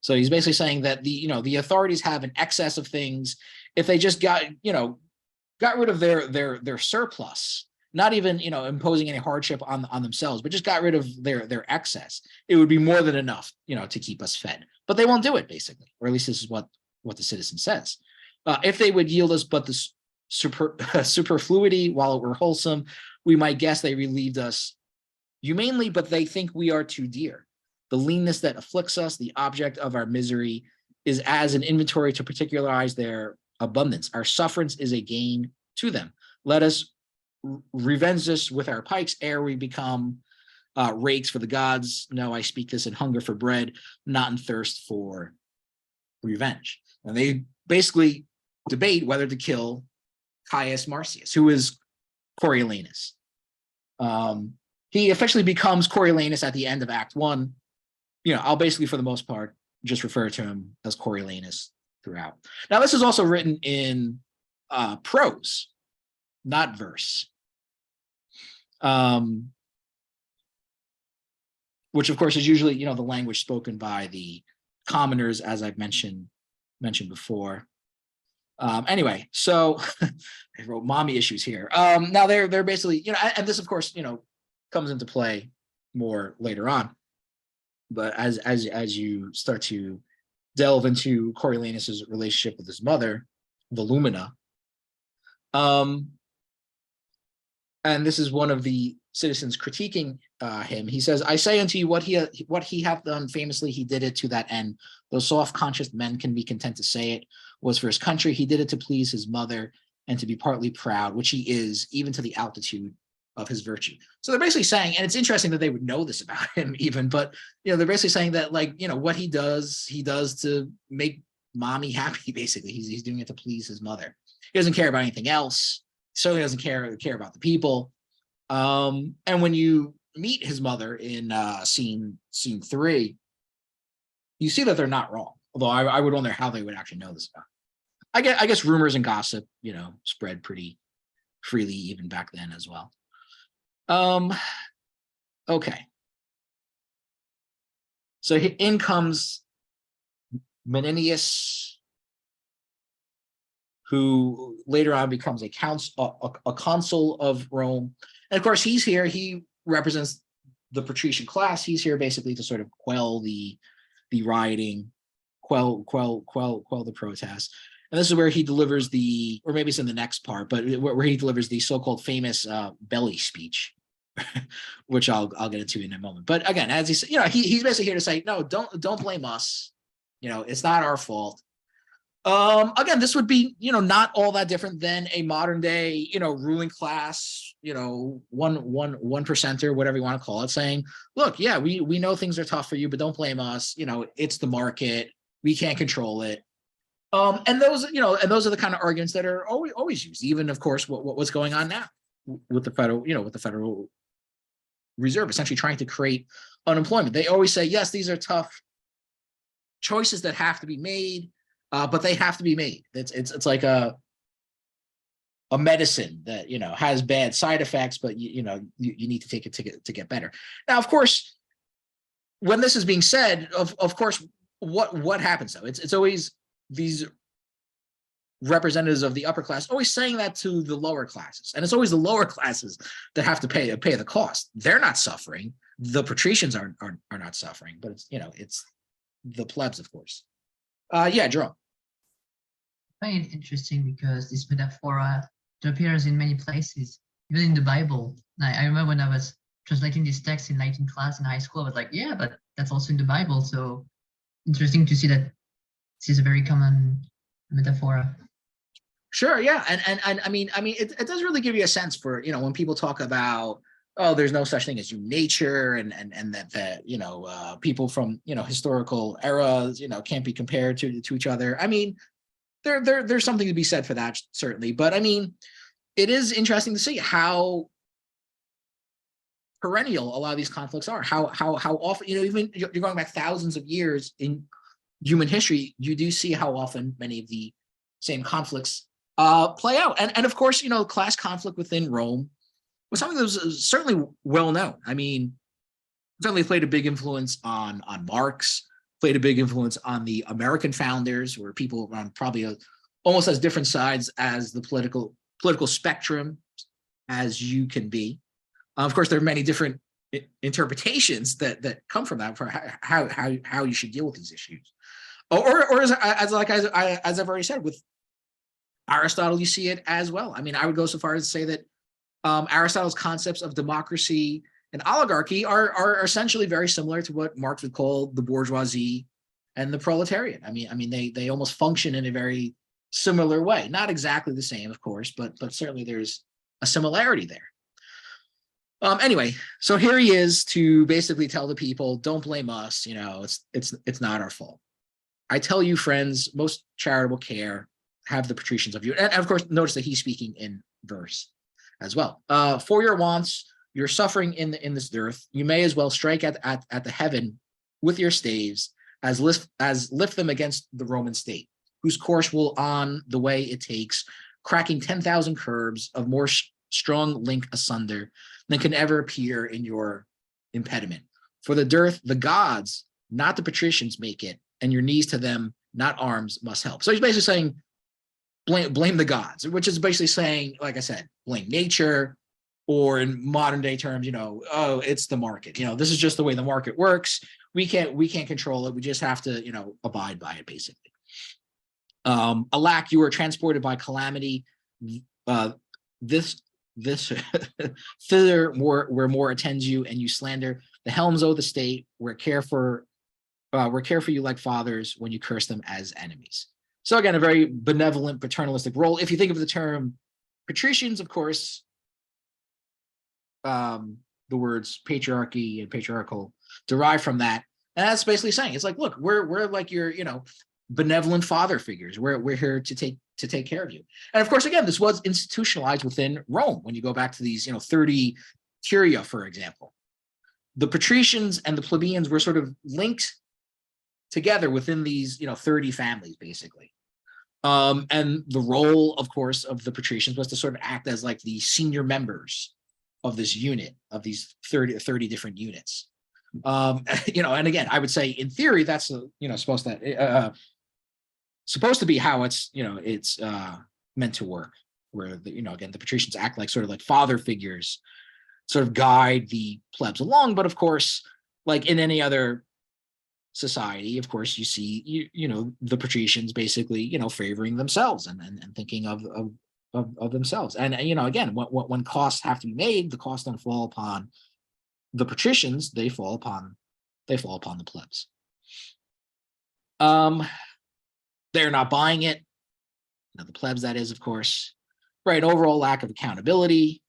So he's basically saying that the authorities have an excess of things. If they just got rid of their surplus, not even imposing any hardship on themselves, but just got rid of their excess, it would be more than enough to keep us fed. But they won't do it, basically, or at least this is what the citizen says. If they would yield us but the superfluity while it were wholesome, we might guess they relieved us humanely, but they think we are too dear. The leanness that afflicts us, the object of our misery, is as an inventory to particularize their abundance. Our sufferance is a gain to them. Let us revenge this with our pikes ere we become rakes for the gods. No, I speak this in hunger for bread, not in thirst for revenge. And they basically debate whether to kill Caius Marcius, who is Coriolanus. He officially becomes Coriolanus at the end of Act 1. I'll basically, for the most part, just refer to him as Coriolanus throughout. Now, this is also written in prose, not verse. Which, of course, is usually, the language spoken by the commoners, as I've mentioned before. Anyway, so I wrote mommy issues here. Now they're basically, and this, of course, comes into play more later on. But as you start to delve into Coriolanus's relationship with his mother, Volumina, and this is one of the citizens critiquing him. He says, "I say unto you, what he hath done famously, he did it to that end. Though soft-conscious men can be content to say it was for his country, he did it to please his mother and to be partly proud, which he is, even to the altitude of his virtue." So they're basically saying, and it's interesting that they would know this about him even, but they're basically saying that, like, what he does to make mommy happy. Basically, he's doing it to please his mother. He doesn't care about anything else. Certainly doesn't care about the people. And when you meet his mother in scene 3, you see that they're not wrong. Although I would wonder how they would actually know this about. I guess rumors and gossip, spread pretty freely even back then as well. Okay. So in comes Menenius, who later on becomes a consul of Rome. And of course, he's here. He represents the patrician class. He's here basically to sort of quell the rioting, quell the protests. And this is where he delivers the, or maybe it's in the next part, but where he delivers the so-called famous belly speech, which I'll get into in a moment. But again, as he said, he's basically here to say, no, don't blame us. It's not our fault. Again, this would be, not all that different than a modern day, ruling class, one percenter, whatever you want to call it, saying, look, yeah, we know things are tough for you, but don't blame us. It's the market. We can't control it. And those are the kind of arguments that are always used, even of course, what's going on now with the Federal Reserve, essentially trying to create unemployment. They always say, yes, these are tough choices that have to be made. But they have to be made. It's like a medicine that has bad side effects, but you need to take it to get better. Now, of course, when this is being said, of course, what happens though? It's always these representatives of the upper class always saying that to the lower classes, and it's always the lower classes that have to pay the cost. They're not suffering. The patricians are not suffering, but it's the plebs, of course. Yeah, Jerome. I find it interesting because this metaphor appears in many places, even in the Bible. I remember when I was translating this text in Latin class in high school, I was like, yeah, but that's also in the Bible. So interesting to see that this is a very common metaphor. Sure, yeah, and I mean, it does really give you a sense for when people talk about, oh, there's no such thing as nature, and that people from historical eras can't be compared to each other. I mean, there's something to be said for that, certainly. But I mean, it is interesting to see how perennial a lot of these conflicts are. How often, even you're going back thousands of years in human history, you do see how often many of the same conflicts play out. And of course, class conflict within Rome was something that was certainly well known. I mean, certainly played a big influence on Marx, played a big influence on the American founders, where people on probably almost as different sides as the political spectrum as you can be. Of course, there are many different interpretations that come from that for how you should deal with these issues. Or as I've already said, with Aristotle, you see it as well. I mean, I would go so far as to say that Aristotle's concepts of democracy and oligarchy are essentially very similar to what Marx would call the bourgeoisie and the proletariat. I mean, they almost function in a very similar way. Not exactly the same, of course, but certainly there's a similarity there. Anyway, so here he is to basically tell the people, don't blame us. It's not our fault. I tell you, friends, most charitable care have the patricians of you. And of course, notice that he's speaking in verse as well. For your wants, your suffering in this earth, you may as well strike at the heaven with your staves as lift them against the Roman state, whose course will on the way it takes, cracking 10,000 curbs of more strong link asunder than can ever appear in your impediment. For the dearth, the gods, not the patricians, make it, and your knees to them, not arms, must help. So he's basically saying, blame the gods, which is basically saying, like I said, blame nature, or in modern day terms, oh, it's the market. This is just the way the market works. We can't control it. We just have to, abide by it, basically. Alack, you are transported by calamity. This thither where more attends you, and you slander the helms o' the state, where care for you like fathers, when you curse them as enemies. So again, a very benevolent, paternalistic role. If you think of the term patricians, of course, the words patriarchy and patriarchal derive from that. And that's basically saying, it's like, look, we're like your, benevolent father figures. We're here to take care of you. And of course, again, this was institutionalized within Rome. When you go back to these, 30 curia, for example, the patricians and the plebeians were sort of linked together within these, 30 families, basically. And the role, of course, of the patricians was to sort of act as like the senior members of this unit, of these 30 different units. And again, I would say in theory, that's, supposed to be how it's meant to work, where again, the patricians act like sort of like father figures sort of guide the plebs along. But of course, like in any other society, of course, you see, the patricians basically, favoring themselves and thinking of themselves. And, again, when costs have to be made, the costs don't fall upon the patricians, they fall upon the plebs. They're not buying it. The plebs, that is, of course, right? Overall lack of accountability.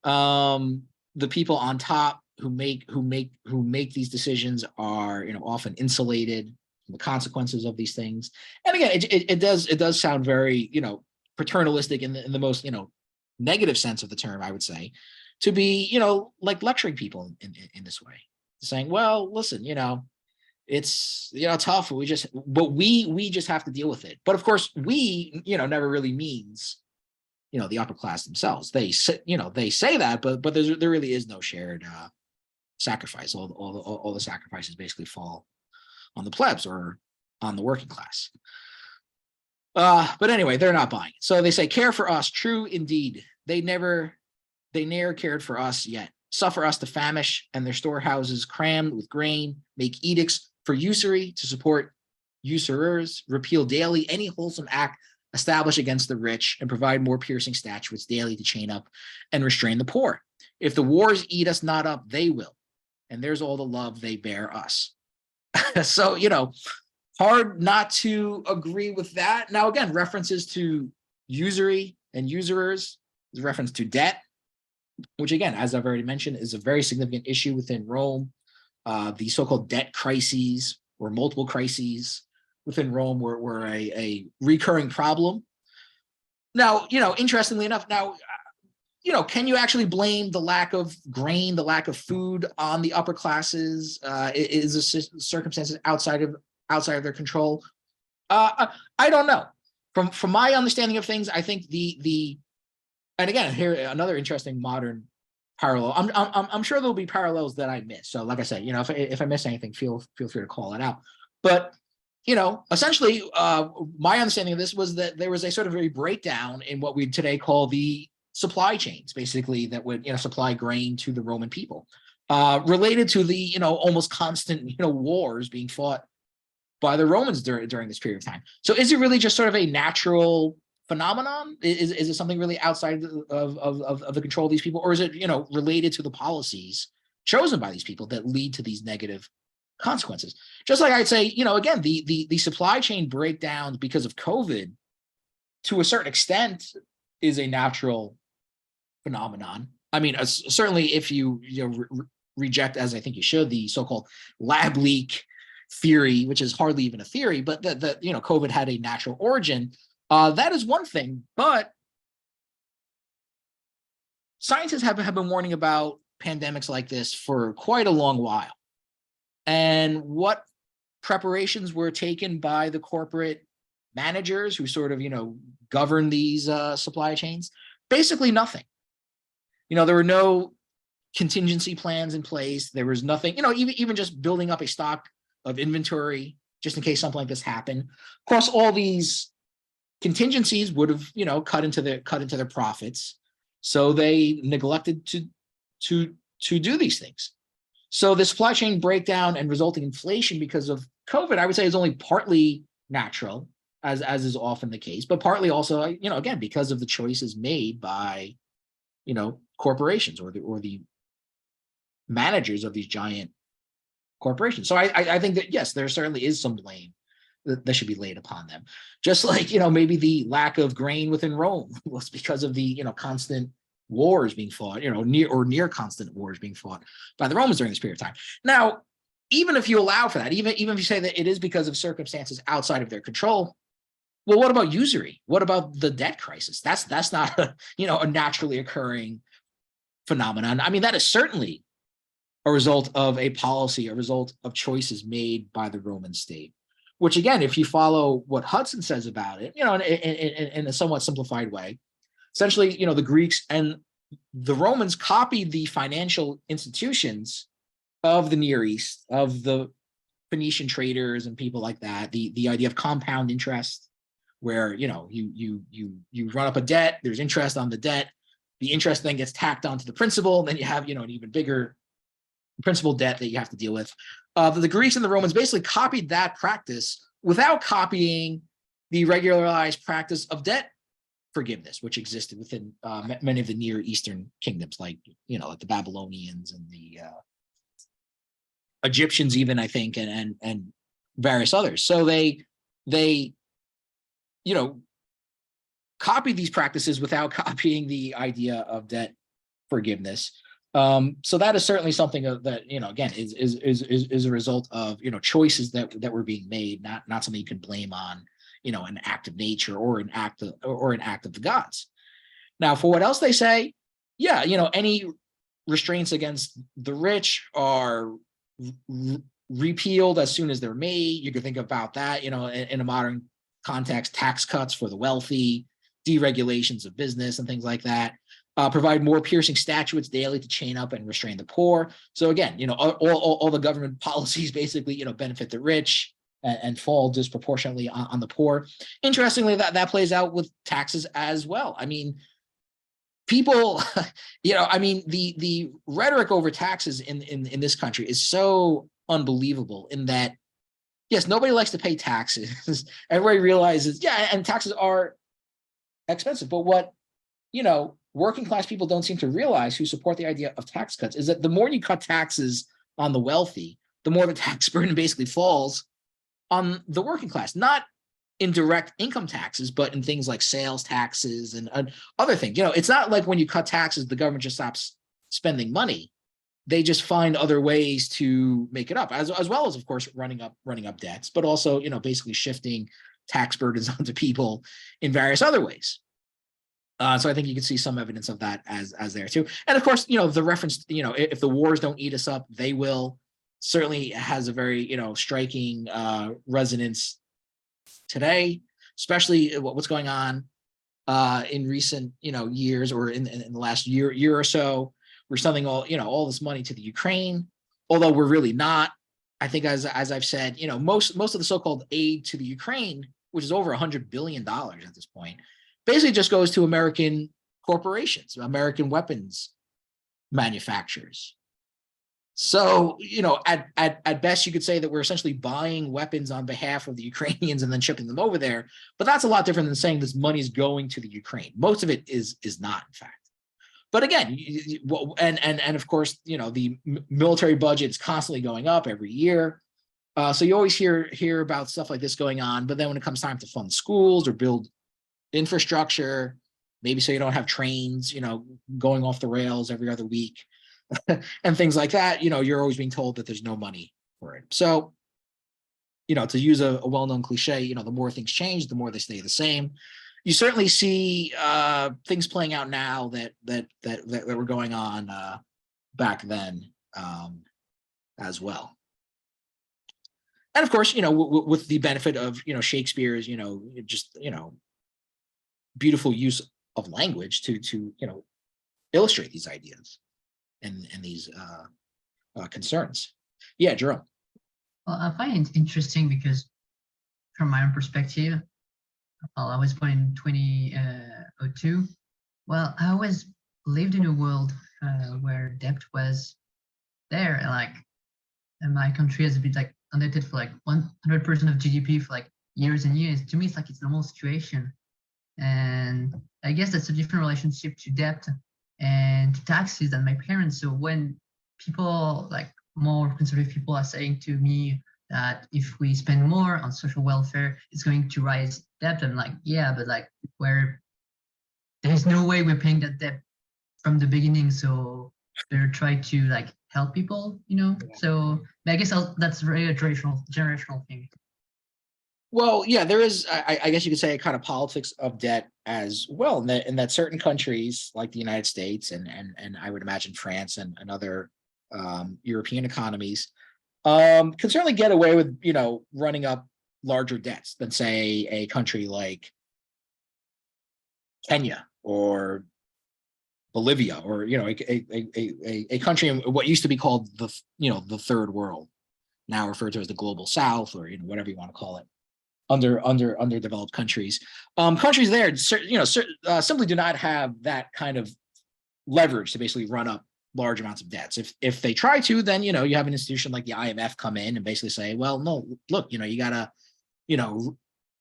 The people on top who make these decisions are, often insulated from the consequences of these things. And again, it does sound very, paternalistic in the most, negative sense of the term, I would say, to be, like lecturing people in this way, saying, well, listen, it's, tough. We just have to deal with it. But of course, we, never really means, the upper class themselves. They say, that, but there really is no shared sacrifice. All the sacrifices basically fall on the plebs or on the working class. But anyway, they're not buying it. So they say, care for us, true indeed. They ne'er cared for us yet. Suffer us to famish, and their storehouses crammed with grain, make edicts for usury to support usurers, repeal daily any wholesome act established against the rich, and provide more piercing statutes daily to chain up and restrain the poor. If the wars eat us not up, they will. And there's all the love they bear us. So, hard not to agree with that. Now, again, references to usury and usurers, is reference to debt, which, again, as I've already mentioned, is a very significant issue within Rome. The so-called debt crises, or multiple crises within Rome, were a recurring problem. Now, interestingly enough, can you actually blame the lack of grain, the lack of food on the upper classes? Is the circumstances outside of their control? I don't know. From my understanding of things, I think and again, here another interesting modern parallel. I'm sure there'll be parallels that I miss. So, like I said, if I miss anything, feel free to call it out. But essentially, my understanding of this was that there was a sort of a breakdown in what we today call the supply chains, basically, that would supply grain to the Roman people, related to the almost constant wars being fought by the Romans during this period of time. So, is it really just sort of a natural phenomenon? Is it something really outside of the control of these people, or is it related to the policies chosen by these people that lead to these negative consequences? Just like I'd say, again, the supply chain breakdowns because of COVID, to a certain extent, is a natural phenomenon. I mean, certainly if you reject, as I think you should, the so-called lab leak theory, which is hardly even a theory, but that COVID had a natural origin. That is one thing, but scientists have been warning about pandemics like this for quite a long while. And what preparations were taken by the corporate managers who sort of, govern these supply chains? Basically nothing. There were no contingency plans in place. There was nothing, even just building up a stock of inventory just in case something like this happened. Of course, all these contingencies would have, cut into their profits. So they neglected to do these things. So the supply chain breakdown and resulting inflation because of COVID, I would say, is only partly natural, as is often the case, but partly also, again, because of the choices made by, corporations or the managers of these giant corporations. So I think that, yes, there certainly is some blame that should be laid upon them. Just like, maybe the lack of grain within Rome was because of the, constant wars being fought, near constant wars being fought by the Romans during this period of time. Now, even if you allow for that, even if you say that it is because of circumstances outside of their control, well, what about usury? What about the debt crisis? That's not a naturally occurring phenomenon. I mean, that is certainly a result of a policy, a result of choices made by the Roman state. Which, again, if you follow what Hudson says about it, in a somewhat simplified way, essentially, the Greeks and the Romans copied the financial institutions of the Near East, of the Phoenician traders and people like that. The idea of compound interest, where you run up a debt, there's interest on the debt. the interest then gets tacked onto the principal, and then you have, an even bigger principal debt that you have to deal with. The Greeks and the Romans basically copied that practice without copying the regularized practice of debt forgiveness, which existed within many of the Near Eastern kingdoms, like the Babylonians and the Egyptians, even, I think, and various others. So they copied these practices without copying the idea of debt forgiveness. So that is certainly something that again is a result of choices that were being made, not something you can blame on an act of nature or an act of the gods. Now, for what else they say, yeah, any restraints against the rich are repealed as soon as they're made. You can think about that, in a modern context, tax cuts for the wealthy, deregulations of business and things like that. Provide more piercing statutes daily to chain up and restrain the poor. So again, all the government policies basically, benefit the rich and fall disproportionately on the poor. Interestingly, that plays out with taxes as well. I mean, people, the rhetoric over taxes in this country is so unbelievable in that, yes, nobody likes to pay taxes. Everybody realizes, yeah, and taxes are expensive. But what, working class people don't seem to realize, who support the idea of tax cuts, is that the more you cut taxes on the wealthy, the more the tax burden basically falls on the working class, not in direct income taxes, but in things like sales taxes and other things. It's not like when you cut taxes, the government just stops spending money. They just find other ways to make it up, as well as, of course, running up debts, but also, basically shifting tax burdens onto people in various other ways. So I think you can see some evidence of that as there too. And of course, the reference, if the wars don't eat us up, they will, certainly has a very, striking resonance today, especially what's going on in recent, years, or in the last year or so. We're sending all this money to the Ukraine, although we're really not. I think, as I've said, most of the so-called aid to the Ukraine, which is over $100 billion at this point, basically just goes to American corporations, American weapons manufacturers. So, at best, you could say that we're essentially buying weapons on behalf of the Ukrainians and then shipping them over there. But that's a lot different than saying this money is going to the Ukraine. Most of it is not, in fact. But again, and of course, the military budget is constantly going up every year. So you always hear about stuff like this going on. But then when it comes time to fund schools or build infrastructure, maybe so you don't have trains, going off the rails every other week and things like that, you're always being told that there's no money for it. So, to use a well-known cliche, the more things change, the more they stay the same. You certainly see things playing out now that were going on back then as well. And of course, with the benefit of Shakespeare's just beautiful use of language to illustrate these ideas and these concerns. Yeah, Jerome. Well, I find it interesting because, from my own perspective, I was born in 2002. Well, I always lived in a world where debt was there, and my country has been indebted for 100% of GDP for years and years. To me, it's a normal situation, and I guess that's a different relationship to debt and to taxes than my parents. So when people, more conservative people, are saying to me that if we spend more on social welfare, it's going to rise debt, I'm like, yeah, but where there's no way we're paying that debt from the beginning. So they're trying to help people, Yeah. So I guess that's very a generational thing. Well, yeah, there is, I guess you could say, a kind of politics of debt as well, in that certain countries like the United States and I would imagine France and other European economies can certainly get away with, running up larger debts than, say, a country like Kenya or Bolivia, or a country in what used to be called the third world, now referred to as the global south, or whatever you want to call it, underdeveloped countries. Countries there, simply do not have that kind of leverage to basically run up large amounts of debts. If they try to, then you have an institution like the IMF come in and basically say, well, no, look, you gotta,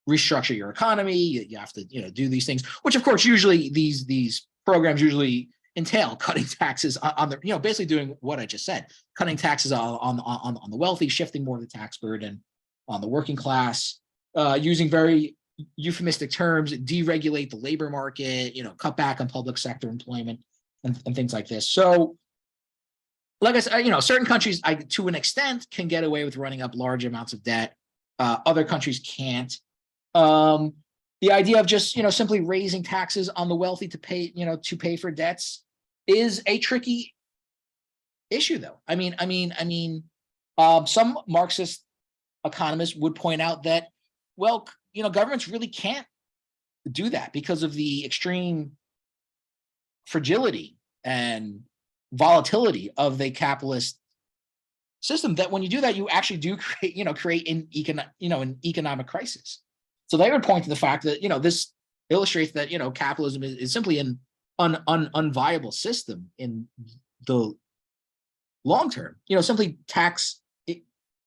restructure your economy. You have to, do these things, which of course usually these programs usually entail cutting taxes on the, basically doing what I just said, cutting taxes on the wealthy, shifting more of the tax burden on the working class, using very euphemistic terms, deregulate the labor market, cut back on public sector employment and things like this. So, like I said, certain countries, to an extent, can get away with running up large amounts of debt. Other countries can't. The idea of just, simply raising taxes on the wealthy to pay for debts is a tricky issue, though. Some Marxist economists would point out that, well, governments really can't do that because of the extreme fragility and volatility of the capitalist system, that when you do that, you actually do create an economic crisis. So they would point to the fact that, this illustrates that, capitalism is simply an unviable system in the long term. Simply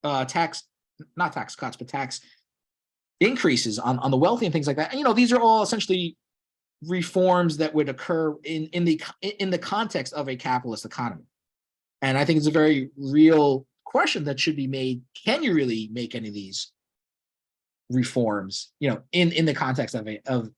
not tax cuts, but tax increases on the wealthy and things like that. And, these are all essentially reforms that would occur in the context of a capitalist economy. And I think it's a very real question that should be made. Can you really make any of these reforms, in the context of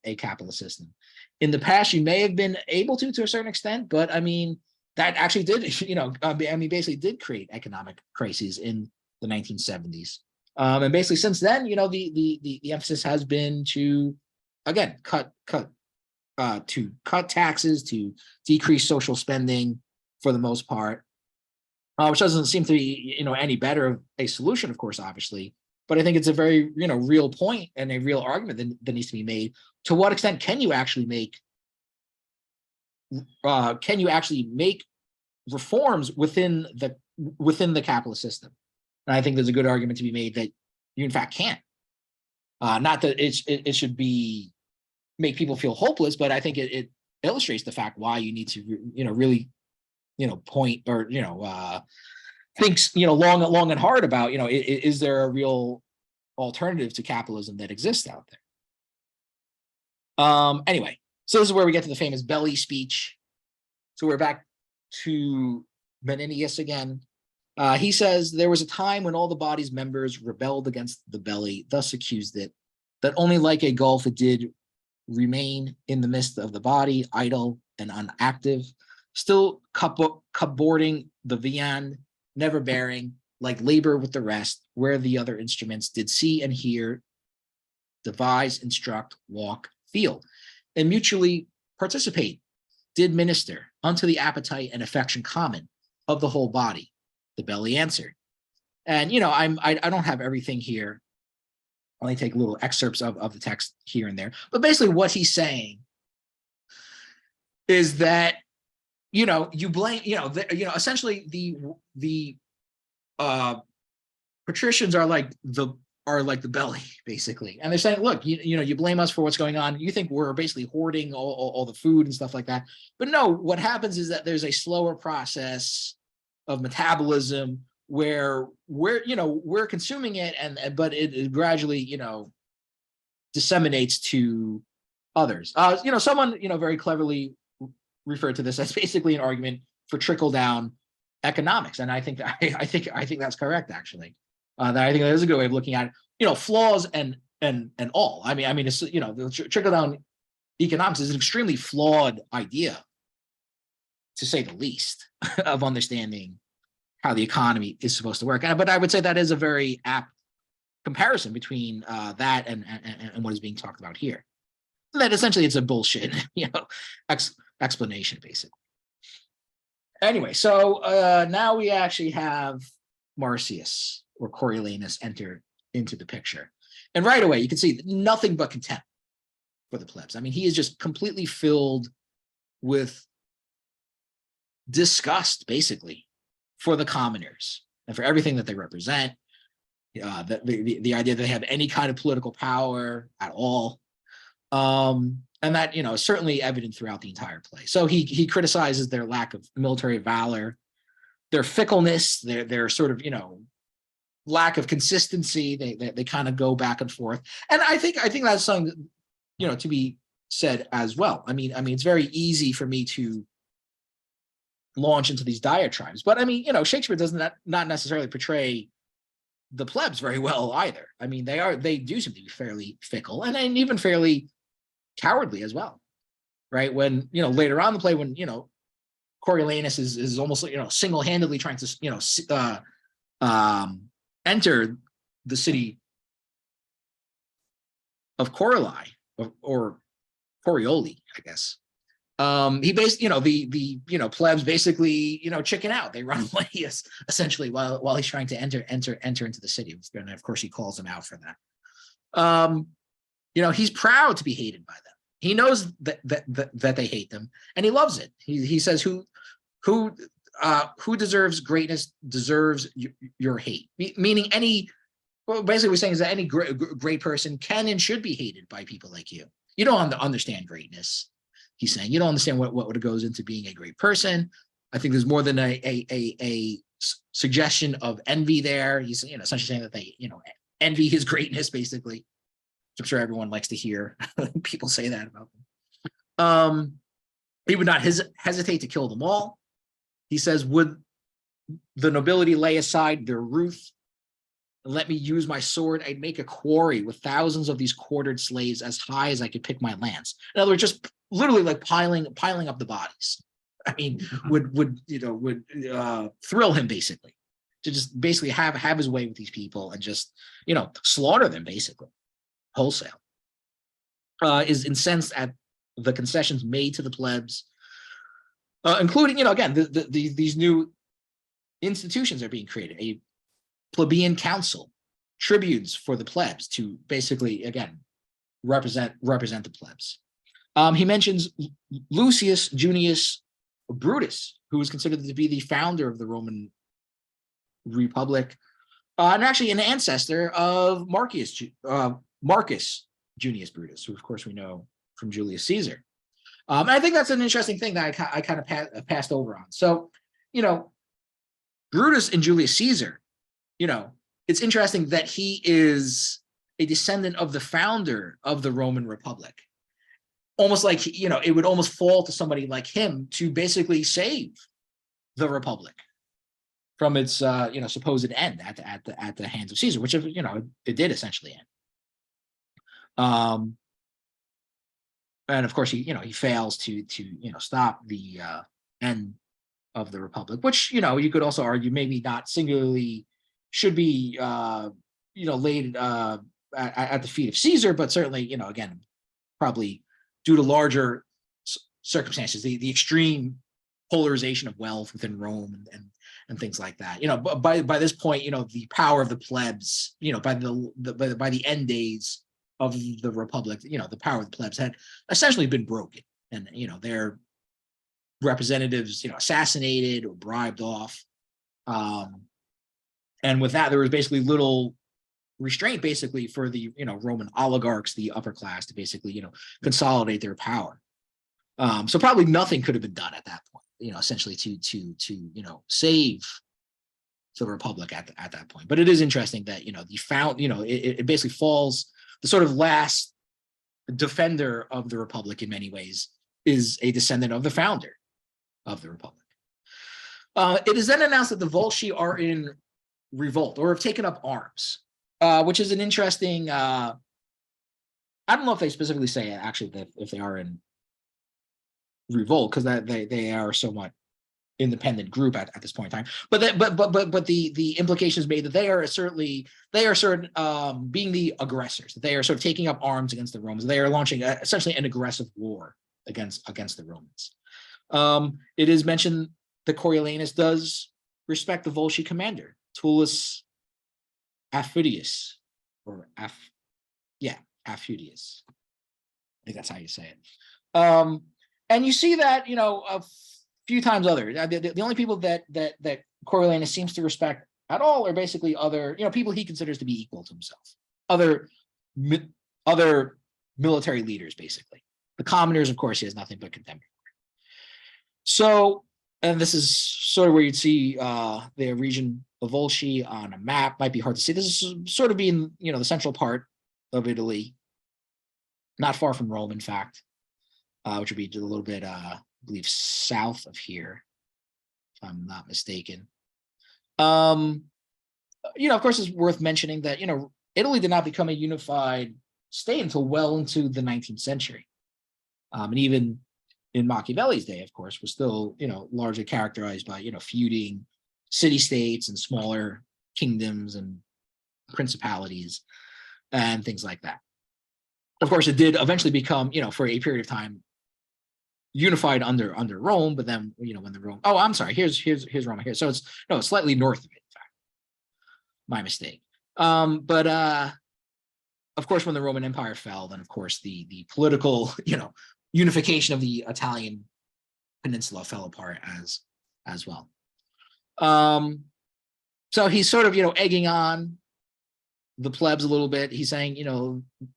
a capitalist system? In the past, you may have been able to a certain extent, but that actually did, basically did create economic crises in the 1970s. And basically since then, the emphasis has been to, again, cut taxes, to decrease social spending for the most part, which doesn't seem to be, any better of a solution, of course, obviously. But I think it's a very, real point and a real argument that needs to be made. To what extent can you actually make reforms within the capitalist system? And I think there's a good argument to be made that you in fact can't. Not that it should be make people feel hopeless, but I think it illustrates the fact why you need to really point or thinks long and hard about is there a real alternative to capitalism that exists out there. Anyway, so this is where we get to the famous belly speech. So we're back to Menenius again. He says, there was a time when all the body's members rebelled against the belly, thus accused it, that only like a gulf it did remain in the midst of the body, idle and unactive, still cupboarding the viand, never bearing, like labor with the rest, where the other instruments did see and hear, devise, instruct, walk, feel, and mutually participate, did minister unto the appetite and affection common of the whole body. The belly answered. And I don't have everything here. I'll only take little excerpts of the text here and there. But basically what he's saying is that you blame, essentially the patricians are like the belly, basically. And they're saying, look, you blame us for what's going on. You think we're basically hoarding all the food and stuff like that. But no, what happens is that there's a slower process of metabolism where we're consuming it, but it gradually, disseminates to others. Someone, very cleverly referred to this as basically an argument for trickle down economics. And I think that's correct, actually. That I think that is a good way of looking at it. Flaws and all. It's, the trickle down economics is an extremely flawed idea, to say the least, of understanding how the economy is supposed to work. But I would say that is a very apt comparison between that and what is being talked about here. That essentially it's a bullshit, explanation, basically. Anyway, so now we actually have Marcius or Coriolanus enter into the picture. And right away, you can see nothing but contempt for the plebs. He is just completely filled with disgust, basically, for the commoners and for everything that they represent. The idea that they have any kind of political power at all. And that, is certainly evident throughout the entire play. So he criticizes their lack of military valor, their fickleness, their sort of, lack of consistency. They kind of go back and forth. And I think that's something, to be said as well. I mean, it's very easy for me to launch into these diatribes, but I mean, Shakespeare does not necessarily portray the plebs very well either. I mean, they do seem to be fairly fickle and even fairly cowardly as well, right? When later on in the play, when Coriolanus is almost single-handedly trying to enter the city of Corioli or Corioli, I guess. He based the plebs basically chicken out. They run away essentially while he's trying to enter into the city, and of course he calls them out for that. He's proud to be hated by them. He knows that they hate them, and he loves it. He says, "Who deserves greatness deserves your hate." Meaning, basically, we're saying is that any great person can and should be hated by people like you. You don't understand greatness. He's saying you don't understand what goes into being a great person. I think there's more than a suggestion of envy there. He's essentially saying that they envy his greatness, basically. I'm sure everyone likes to hear people say that about them. He would not hesitate to kill them all. He says, would the nobility lay aside their ruth and let me use my sword, I'd make a quarry with thousands of these quartered slaves as high as I could pick my lance. In other words, just literally like piling up the bodies. I mean, would thrill him basically to just basically have his way with these people and just slaughter them basically. Wholesale, is incensed at the concessions made to the plebs, including, again, these new institutions are being created, a plebeian council, tribunes for the plebs to basically, again, represent the plebs. He mentions Lucius Junius Brutus, who is considered to be the founder of the Roman Republic, and actually an ancestor of Marcus Junius Brutus, who of course we know from Julius Caesar. And I think that's an interesting thing that I kind of passed over on. So, Brutus and Julius Caesar, it's interesting that he is a descendant of the founder of the Roman Republic. Almost like, it would almost fall to somebody like him to basically save the Republic from its, supposed end at the hands of Caesar, which, it did essentially end. And of course, he fails to stop the end of the Republic, which you could also argue maybe not singularly should be laid at the feet of Caesar, but certainly again probably due to larger circumstances, the extreme polarization of wealth within Rome and things like that. By this point, the power of the plebs, by the end days of the Republic, the power of the plebs had essentially been broken, and their representatives, assassinated or bribed off, and with that, there was basically little restraint, basically, for the Roman oligarchs, the upper class, to basically consolidate their power. So probably nothing could have been done at that point, essentially to save the Republic at that point. But it is interesting that it basically falls. The sort of last defender of the Republic, in many ways, is a descendant of the founder of the Republic. It is then announced that the Volsci are in revolt or have taken up arms, which is an interesting. I don't know if they specifically say actually that if they are in revolt, because that they are somewhat independent group at this point in time, but the implication is made that they are being the aggressors, that they are sort of taking up arms against the Romans. They are launching essentially an aggressive war against the Romans. It is mentioned that Coriolanus does respect the Volsci commander, Tullus Aphidius, Aphidius. I think that's how you say it. And you see that a few times other. The only people that Coriolanus seems to respect at all are basically other people he considers to be equal to himself, other military leaders, basically. The commoners, of course, he has nothing but contempt. So, and this is sort of where you'd see the region of Volsci on a map. Might be hard to see. This is sort of being, the central part of Italy, not far from Rome, in fact, which would be a little bit, I believe, south of here, if I'm not mistaken. Of course, it's worth mentioning that, Italy did not become a unified state until well into the 19th century. And even in Machiavelli's day, of course, was still, largely characterized by, feuding city-states and smaller kingdoms and principalities and things like that. Of course, it did eventually become, for a period of time, unified under Rome, but then, when the Rome, I'm sorry, here's Rome here. So it's slightly north of it, in fact. My mistake. But of course, when the Roman Empire fell, then of course the political, unification of the Italian peninsula fell apart as well. So he's sort of, egging on the plebs a little bit. He's saying,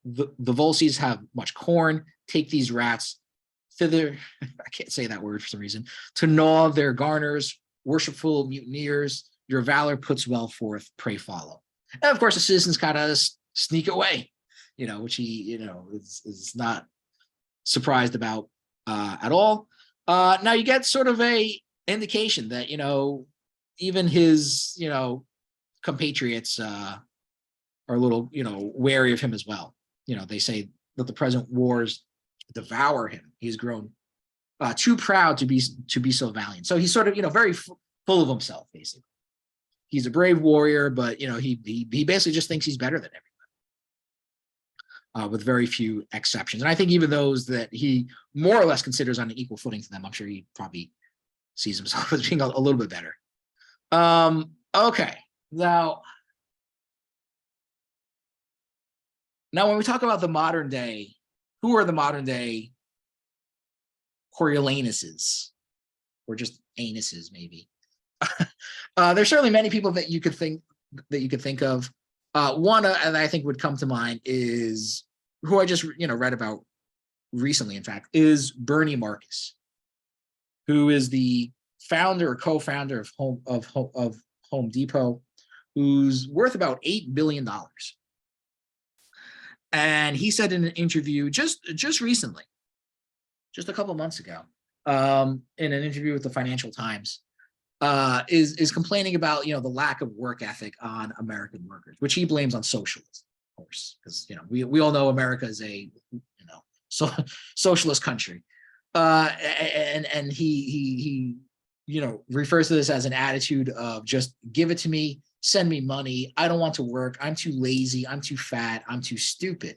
the Volsces have much corn. Take these rats thither. I can't say that word for some reason. To gnaw their garners, worshipful mutineers. Your valor puts well forth. Pray follow. And of course, the citizens kind of sneak away, which he, is not surprised about at all. Now you get sort of a indication that, even his, compatriots are a little, wary of him as well. They say that the present wars devour him. He's grown too proud to be so valiant. So he's sort of, very full of himself, basically. He's a brave warrior, but, he basically just thinks he's better than everybody, with very few exceptions. And I think even those that he more or less considers on an equal footing to them, I'm sure he probably sees himself as being a little bit better. Okay. Now when we talk about the modern day, who are the modern day Coriolanuses, or just anuses, maybe? There's certainly many people that you could think of. One that I think would come to mind is who I just read about recently. In fact, is Bernie Marcus, who is the founder or co-founder of Home Depot, who's worth about $8 billion. And he said in an interview just recently, just a couple months ago, in an interview with the Financial Times, is complaining about the lack of work ethic on American workers, which he blames on socialism, of course, because we all know America is a socialist country, and he refers to this as an attitude of just give it to me, send me money. I don't want to work. I'm too lazy. I'm too fat. I'm too stupid.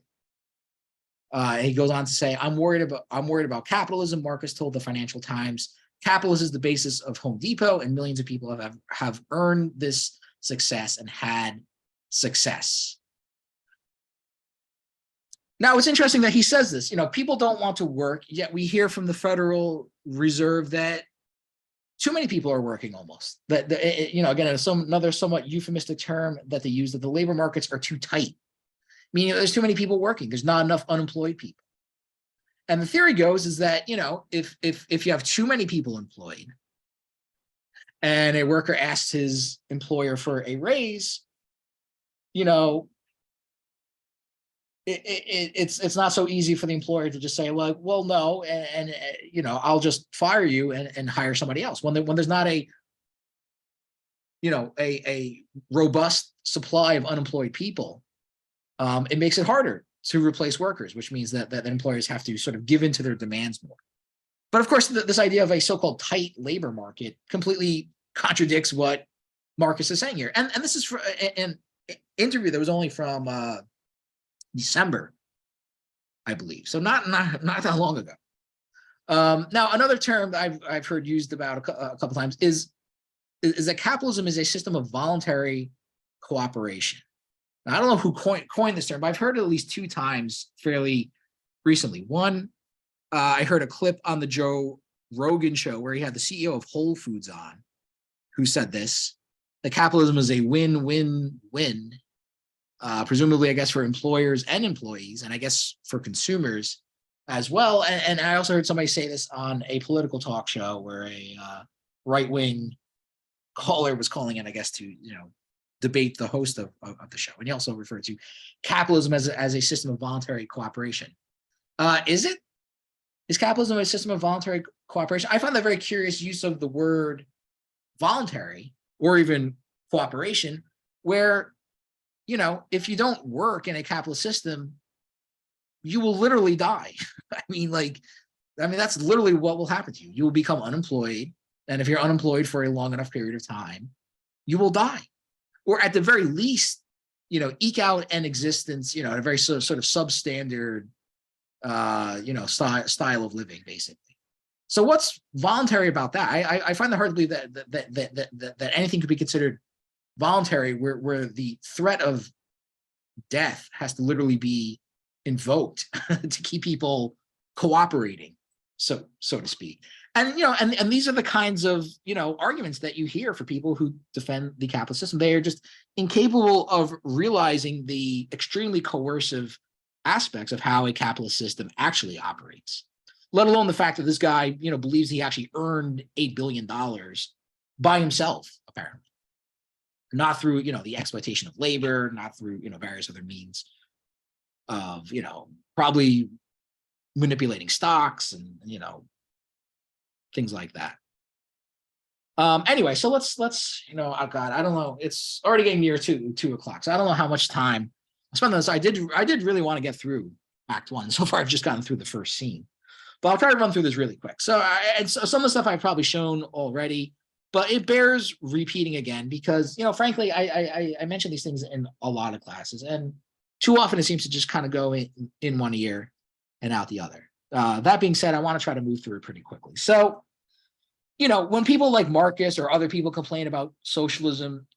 He goes on to say, I'm worried about capitalism. Marcus told the Financial Times, capitalism is the basis of Home Depot, and millions of people have earned this success and had success. Now, it's interesting that he says this. People don't want to work, yet we hear from the Federal Reserve that too many people are working almost. That, again, another somewhat euphemistic term that they use, that the labor markets are too tight. Meaning there's too many people working. There's not enough unemployed people. And the theory goes is that, if you have too many people employed and a worker asks his employer for a raise, it's not so easy for the employer to just say, well, no, and I'll just fire you and hire somebody else. When there's not a robust supply of unemployed people, it makes it harder to replace workers, which means that employers have to sort of give into their demands more. But of course, this idea of a so-called tight labor market completely contradicts what Marcus is saying here. And this is for an interview that was only from December, I believe. So not that long ago. Now, another term that I've heard used about a couple times is that capitalism is a system of voluntary cooperation. Now, I don't know who coined this term, but I've heard it at least 2 times fairly recently. One, I heard a clip on the Joe Rogan show where he had the CEO of Whole Foods on, who said this, that capitalism is a win-win-win, presumably, I guess, for employers and employees, and I guess for consumers, as well. And I also heard somebody say this on a political talk show where a right-wing caller was calling in, I guess, to debate the host of the show. And he also referred to capitalism as a system of voluntary cooperation. Is it? Is capitalism a system of voluntary cooperation? I find that very curious use of the word voluntary or even cooperation, where, if you don't work in a capitalist system, you will literally die. I mean, that's literally what will happen to you. You will become unemployed. And if you're unemployed for a long enough period of time, you will die. Or at the very least, eke out an existence, a very sort of substandard, style of living, basically. So what's voluntary about that? I find it hard to believe that anything could be considered voluntary where the threat of death has to literally be invoked to keep people cooperating, so to speak. And and these are the kinds of arguments that you hear for people who defend the capitalist system. They are just incapable of realizing the extremely coercive aspects of how a capitalist system actually operates, let alone the fact that this guy believes he actually earned $8 billion by himself, apparently, not through the exploitation of labor, not through various other means of probably manipulating stocks and things like that. Anyway, so let's oh God, I don't know, it's already getting near 2 o'clock, so I don't know how much time I spent on this. I did really want to get through Act 1. So far I've just gotten through the first scene, but I'll try to run through this really quick. So some of the stuff I've probably shown already, but it bears repeating again because frankly I mention these things in a lot of classes, and too often it seems to just kind of go in one ear and out the other. That being said, I want to try to move through it pretty quickly. So, when people like Marcus or other people complain about socialism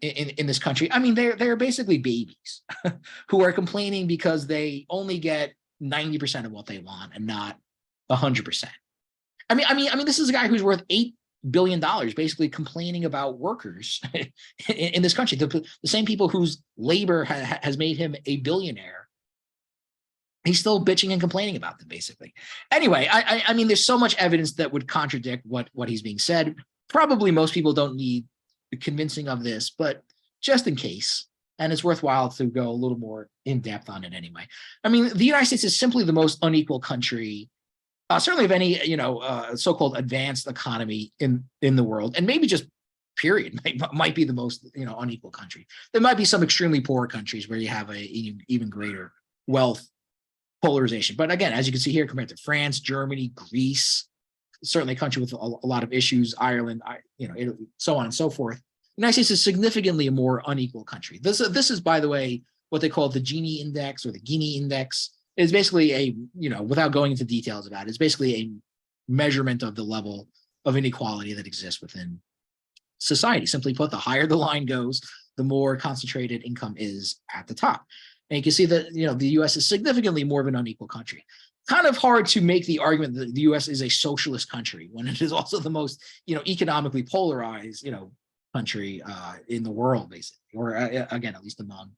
in this country, I mean, they're basically babies who are complaining because they only get 90% of what they want and not 100%. I mean, this is a guy who's worth $8 billion, basically complaining about workers in this country. The same people whose labor has made him a billionaire. He's still bitching and complaining about them, basically. Anyway, I mean, there's so much evidence that would contradict what he's being said. Probably most people don't need the convincing of this, but just in case, and it's worthwhile to go a little more in depth on it anyway. I mean, the United States is simply the most unequal country, certainly of any so-called advanced economy in the world, and maybe just period might be the most unequal country. There might be some extremely poor countries where you have a even greater wealth polarization. But again, as you can see here, compared to France, Germany, Greece, certainly a country with a lot of issues, Ireland, Italy, so on and so forth. The United States is significantly a more unequal country. This is, by the way, what they call the Gini index or the Gini index. Is basically a, without going into details about it, it's basically a measurement of the level of inequality that exists within society. Simply put, the higher the line goes, the more concentrated income is at the top. And you can see that, the US is significantly more of an unequal country. Kind of hard to make the argument that the US is a socialist country when it is also the most, economically polarized, country in the world, basically, or again, at least among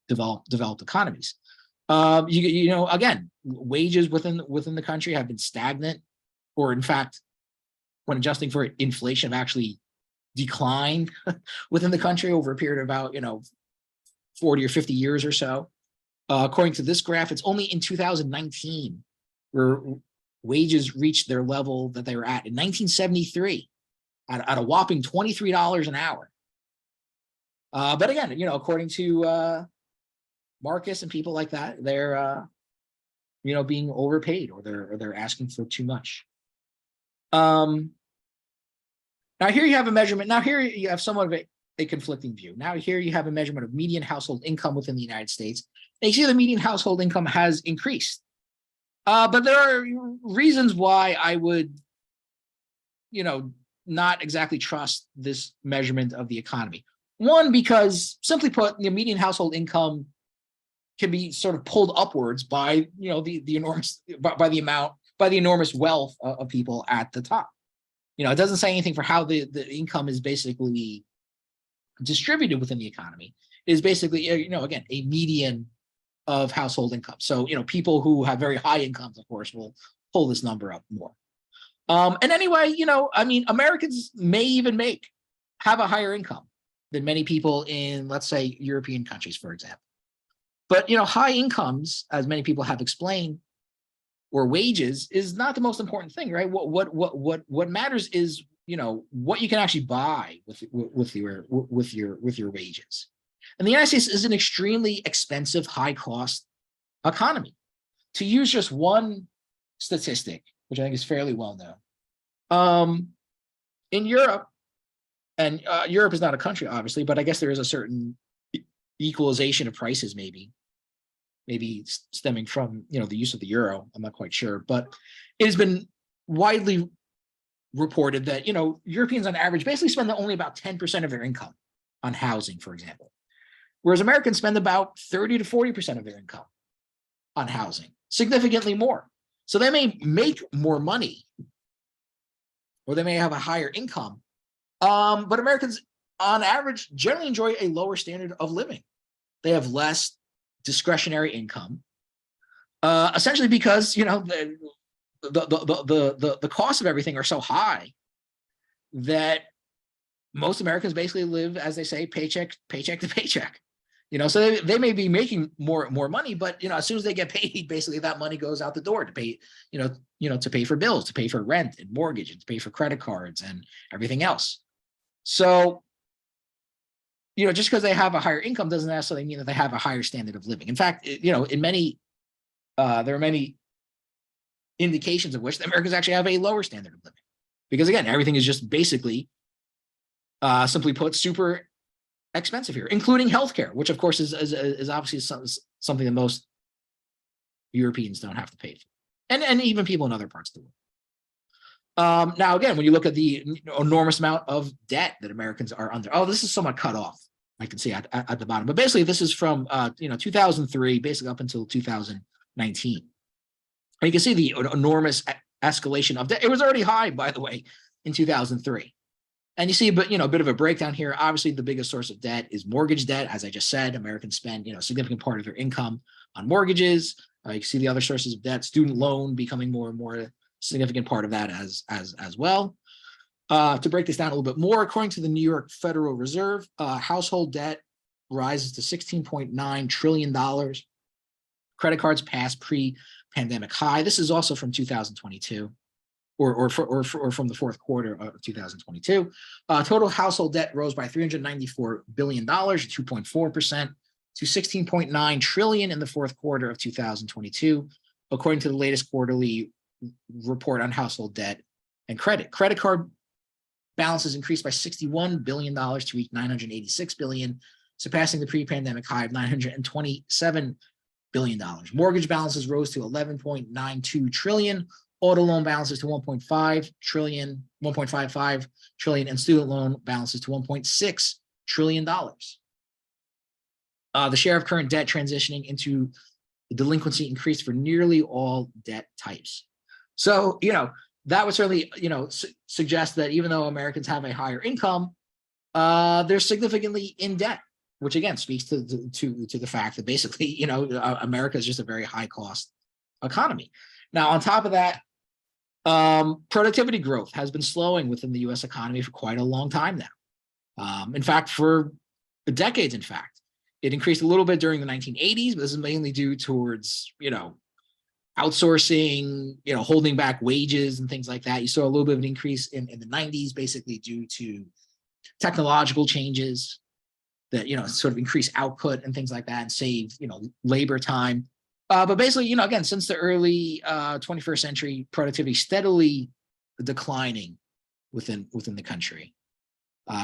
developed economies. Again, wages within the country have been stagnant, or in fact, when adjusting for inflation, have actually declined within the country over a period of about 40 or 50 years or so. According to this graph, it's only in 2019 where wages reached their level that they were at in 1973 at a whopping $23 an hour. But again, according to Marcus and people like that, they're being overpaid, or they're asking for too much. Now here you have a measurement. Now here you have somewhat of a conflicting view. Now here you have a measurement of median household income within the United States. And you see the median household income has increased. But there are reasons why I would, not exactly trust this measurement of the economy. One, because simply put, the median household income can be sort of pulled upwards by, the enormous, by the enormous wealth of people at the top. It doesn't say anything for how the income is basically distributed within the economy. It is basically, again, a median of household income. So, people who have very high incomes, of course, will pull this number up more. And anyway, Americans may even have a higher income than many people in, let's say, European countries, for example. But, high incomes, as many people have explained, or wages is not the most important thing, right? What matters is, what you can actually buy with your wages. And the United States is an extremely expensive, high cost economy. To use just one statistic, which I think is fairly well known, in Europe, and Europe is not a country, obviously, but I guess there is a certain equalization of prices, maybe stemming from the use of the euro. I'm not quite sure, but it has been widely reported that Europeans on average basically spend only about 10% of their income on housing, for example, whereas Americans spend about 30 to 40% of their income on housing, significantly more. So they may make more money, or they may have a higher income, but Americans on average generally enjoy a lower standard of living. They have less discretionary income, essentially because the costs of everything are so high that most Americans basically live, as they say, paycheck to paycheck. So they may be making more money, but as soon as they get paid, basically that money goes out the door to pay, to pay for bills, to pay for rent and mortgage, and to pay for credit cards and everything else. So just because they have a higher income doesn't necessarily mean that they have a higher standard of living. In fact, there are many indications of which the Americans actually have a lower standard of living, because again, everything is just basically, simply put, super expensive here, including healthcare, which of course is obviously something that most Europeans don't have to pay for, and even people in other parts of the world. Now, again, when you look at the enormous amount of debt that Americans are under, this is somewhat cut off, I can see at the bottom, but basically this is from 2003, basically up until 2019. And you can see the enormous escalation of debt. It was already high, by the way, in 2003. And you see, but a bit of a breakdown here. Obviously, the biggest source of debt is mortgage debt. As I just said, Americans spend a significant part of their income on mortgages. You can see the other sources of debt, student loan becoming more and more significant part of that as well. To break this down a little bit more, according to the New York Federal Reserve, household debt rises to $16.9 trillion. Credit cards pass pre-pandemic high. This is also from 2022, or from the fourth quarter of 2022. Total household debt rose by $394 billion, 2.4%, to $16.9 trillion in the fourth quarter of 2022, according to the latest quarterly report on household debt and credit. Credit card balances increased by $61 billion to reach $986 billion, surpassing the pre-pandemic high of $927 billion. Mortgage balances rose to $11.92 trillion, auto loan balances to $1.55 trillion, and student loan balances to $1.6 trillion. The share of current debt transitioning into delinquency increased for nearly all debt types. So, that would certainly, suggest that even though Americans have a higher income, they're significantly in debt, which again speaks to the fact that basically, America is just a very high cost economy. Now, on top of that, productivity growth has been slowing within the U.S. economy for quite a long time now. In fact, for decades, it increased a little bit during the 1980s, but this is mainly due towards, outsourcing, holding back wages and things like that. You saw a little bit of an increase in the 90s, basically due to technological changes that, sort of increase output and things like that and save, labor time. But basically, again, since the early 21st century, productivity steadily declining within the country.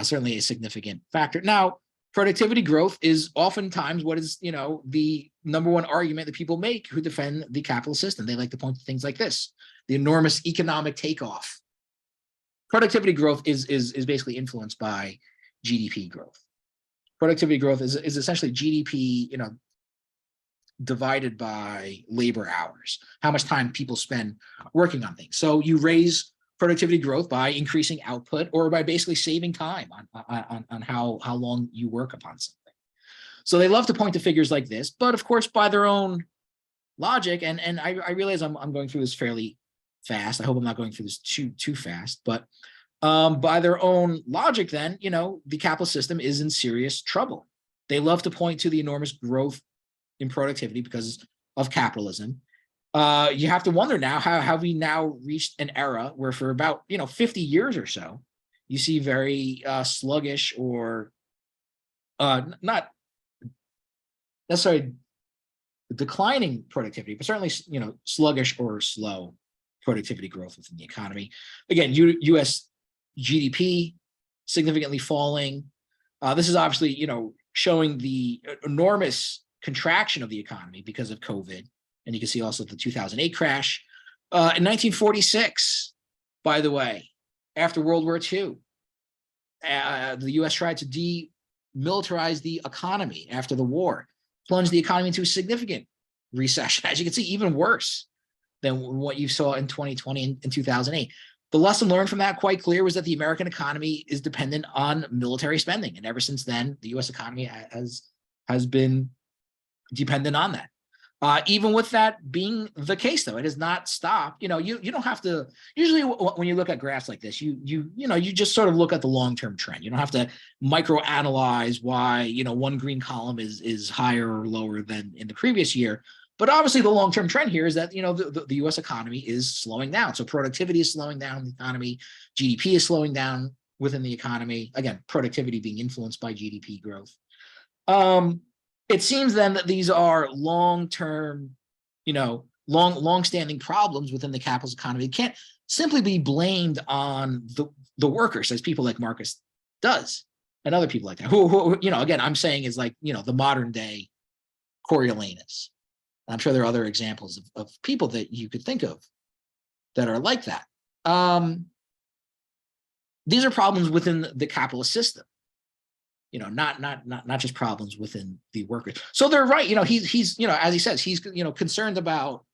Certainly a significant factor. Now, productivity growth is oftentimes what is, the number one argument that people make who defend the capitalist system. They like to point to things like this: the enormous economic takeoff. Productivity growth is basically influenced by GDP growth. Productivity growth is essentially GDP, divided by labor hours, how much time people spend working on things. So you raise productivity growth by increasing output or by basically saving time on how long you work upon something. So they love to point to figures like this, but of course, by their own logic, and I realize I'm going through this fairly fast. I hope I'm not going through this too fast, but by their own logic, then, the capitalist system is in serious trouble. They love to point to the enormous growth in productivity because of capitalism. You have to wonder now how have we now reached an era where for about 50 years or so, you see very sluggish or not necessarily declining productivity, but certainly sluggish or slow productivity growth within the economy. Again, U.S. GDP significantly falling. This is obviously showing the enormous contraction of the economy because of COVID, and you can see also the 2008 crash. In 1946, by the way, after World War II, the U.S. tried to demilitarize the economy after the war, plunged the economy into a significant recession, as you can see, even worse than what you saw in 2020 and 2008. The lesson learned from that, quite clear, was that the American economy is dependent on military spending. And ever since then, the U.S. economy has been dependent on that. Even with that being the case, though, it has not stopped. You don't have to. Usually, when you look at graphs like this, you just sort of look at the long-term trend. You don't have to micro-analyze why one green column is higher or lower than in the previous year. But obviously, the long-term trend here is that the U.S. economy is slowing down. So productivity is slowing down in the economy. GDP is slowing down within the economy. Again, productivity being influenced by GDP growth. It seems then that these are long-term, long-standing problems within the capitalist economy. It can't simply be blamed on the workers, as people like Marcus does, and other people like that. Who again, I'm saying is like the modern day Coriolanus. I'm sure there are other examples of people that you could think of that are like that. These are problems within the capitalist system. Not just problems within the workers. So they're right. He's as he says, he's concerned about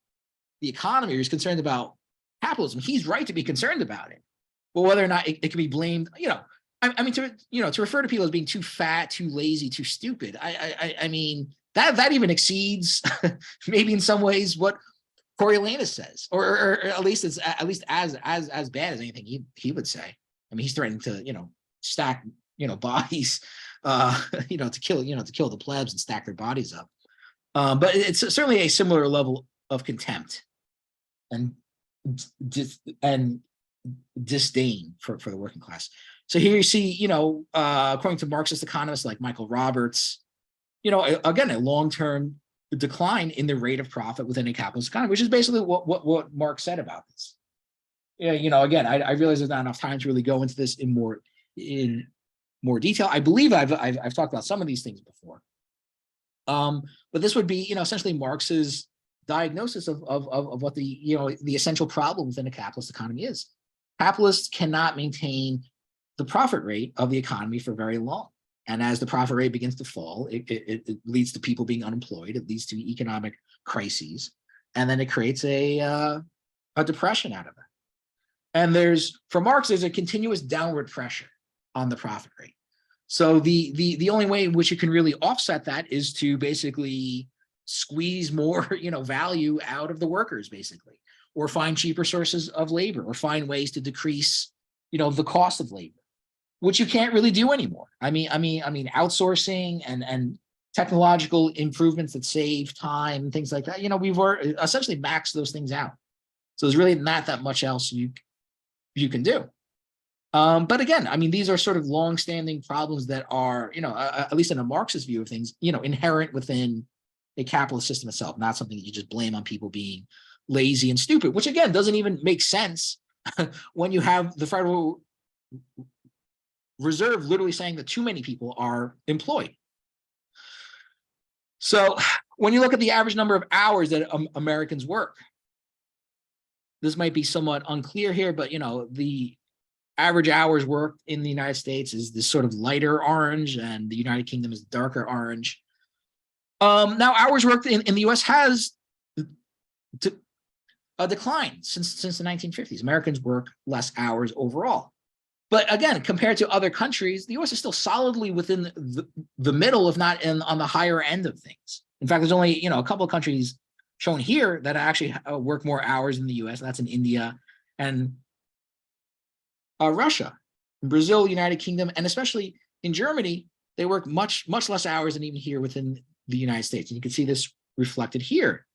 the economy, or he's concerned about capitalism. He's right to be concerned about it. But whether or not it can be blamed, I mean, to refer to people as being too fat, too lazy, too stupid. I mean, that even exceeds maybe in some ways what Coriolanus says, or at least it's as bad as anything he would say. I mean, he's threatening to stack bodies to kill the plebs and stack their bodies up. But it's certainly a similar level of contempt and disdain for the working class. So here you see, according to Marxist economists like Michael Roberts, again, a long-term decline in the rate of profit within a capitalist economy, which is basically what Marx said about this. Again, I realize there's not enough time to really go into this in more detail. I believe I've talked about some of these things before. But this would be, essentially Marx's diagnosis of what the essential problem within a capitalist economy is. Capitalists cannot maintain the profit rate of the economy for very long. And as the profit rate begins to fall, it leads to people being unemployed. It leads to economic crises. And then it creates a depression out of it. And for Marx, there's a continuous downward pressure on the profit rate. So the only way in which you can really offset that is to basically squeeze more, value out of the workers, basically, or find cheaper sources of labor, or find ways to decrease, the cost of labor, which you can't really do anymore. I mean, outsourcing and technological improvements that save time and things like that. We've essentially maxed those things out. So there's really not that much else you can do. But again, I mean, these are sort of long-standing problems that are, at least in a Marxist view of things, inherent within a capitalist system itself, not something that you just blame on people being lazy and stupid, which again doesn't even make sense when you have the Federal Reserve literally saying that too many people are employed. So when you look at the average number of hours that Americans work, this might be somewhat unclear here, but the average hours worked in the United States is this sort of lighter orange, and the United Kingdom is darker orange. Now, hours worked in the U.S. has declined since the 1950s. Americans work less hours overall. But again, compared to other countries, the US is still solidly within the middle, if not on the higher end of things. In fact, there's only, a couple of countries shown here that actually work more hours than the US. That's in India and Russia, Brazil, United Kingdom, and especially in Germany, they work much less hours than even here within the United States. And you can see this reflected here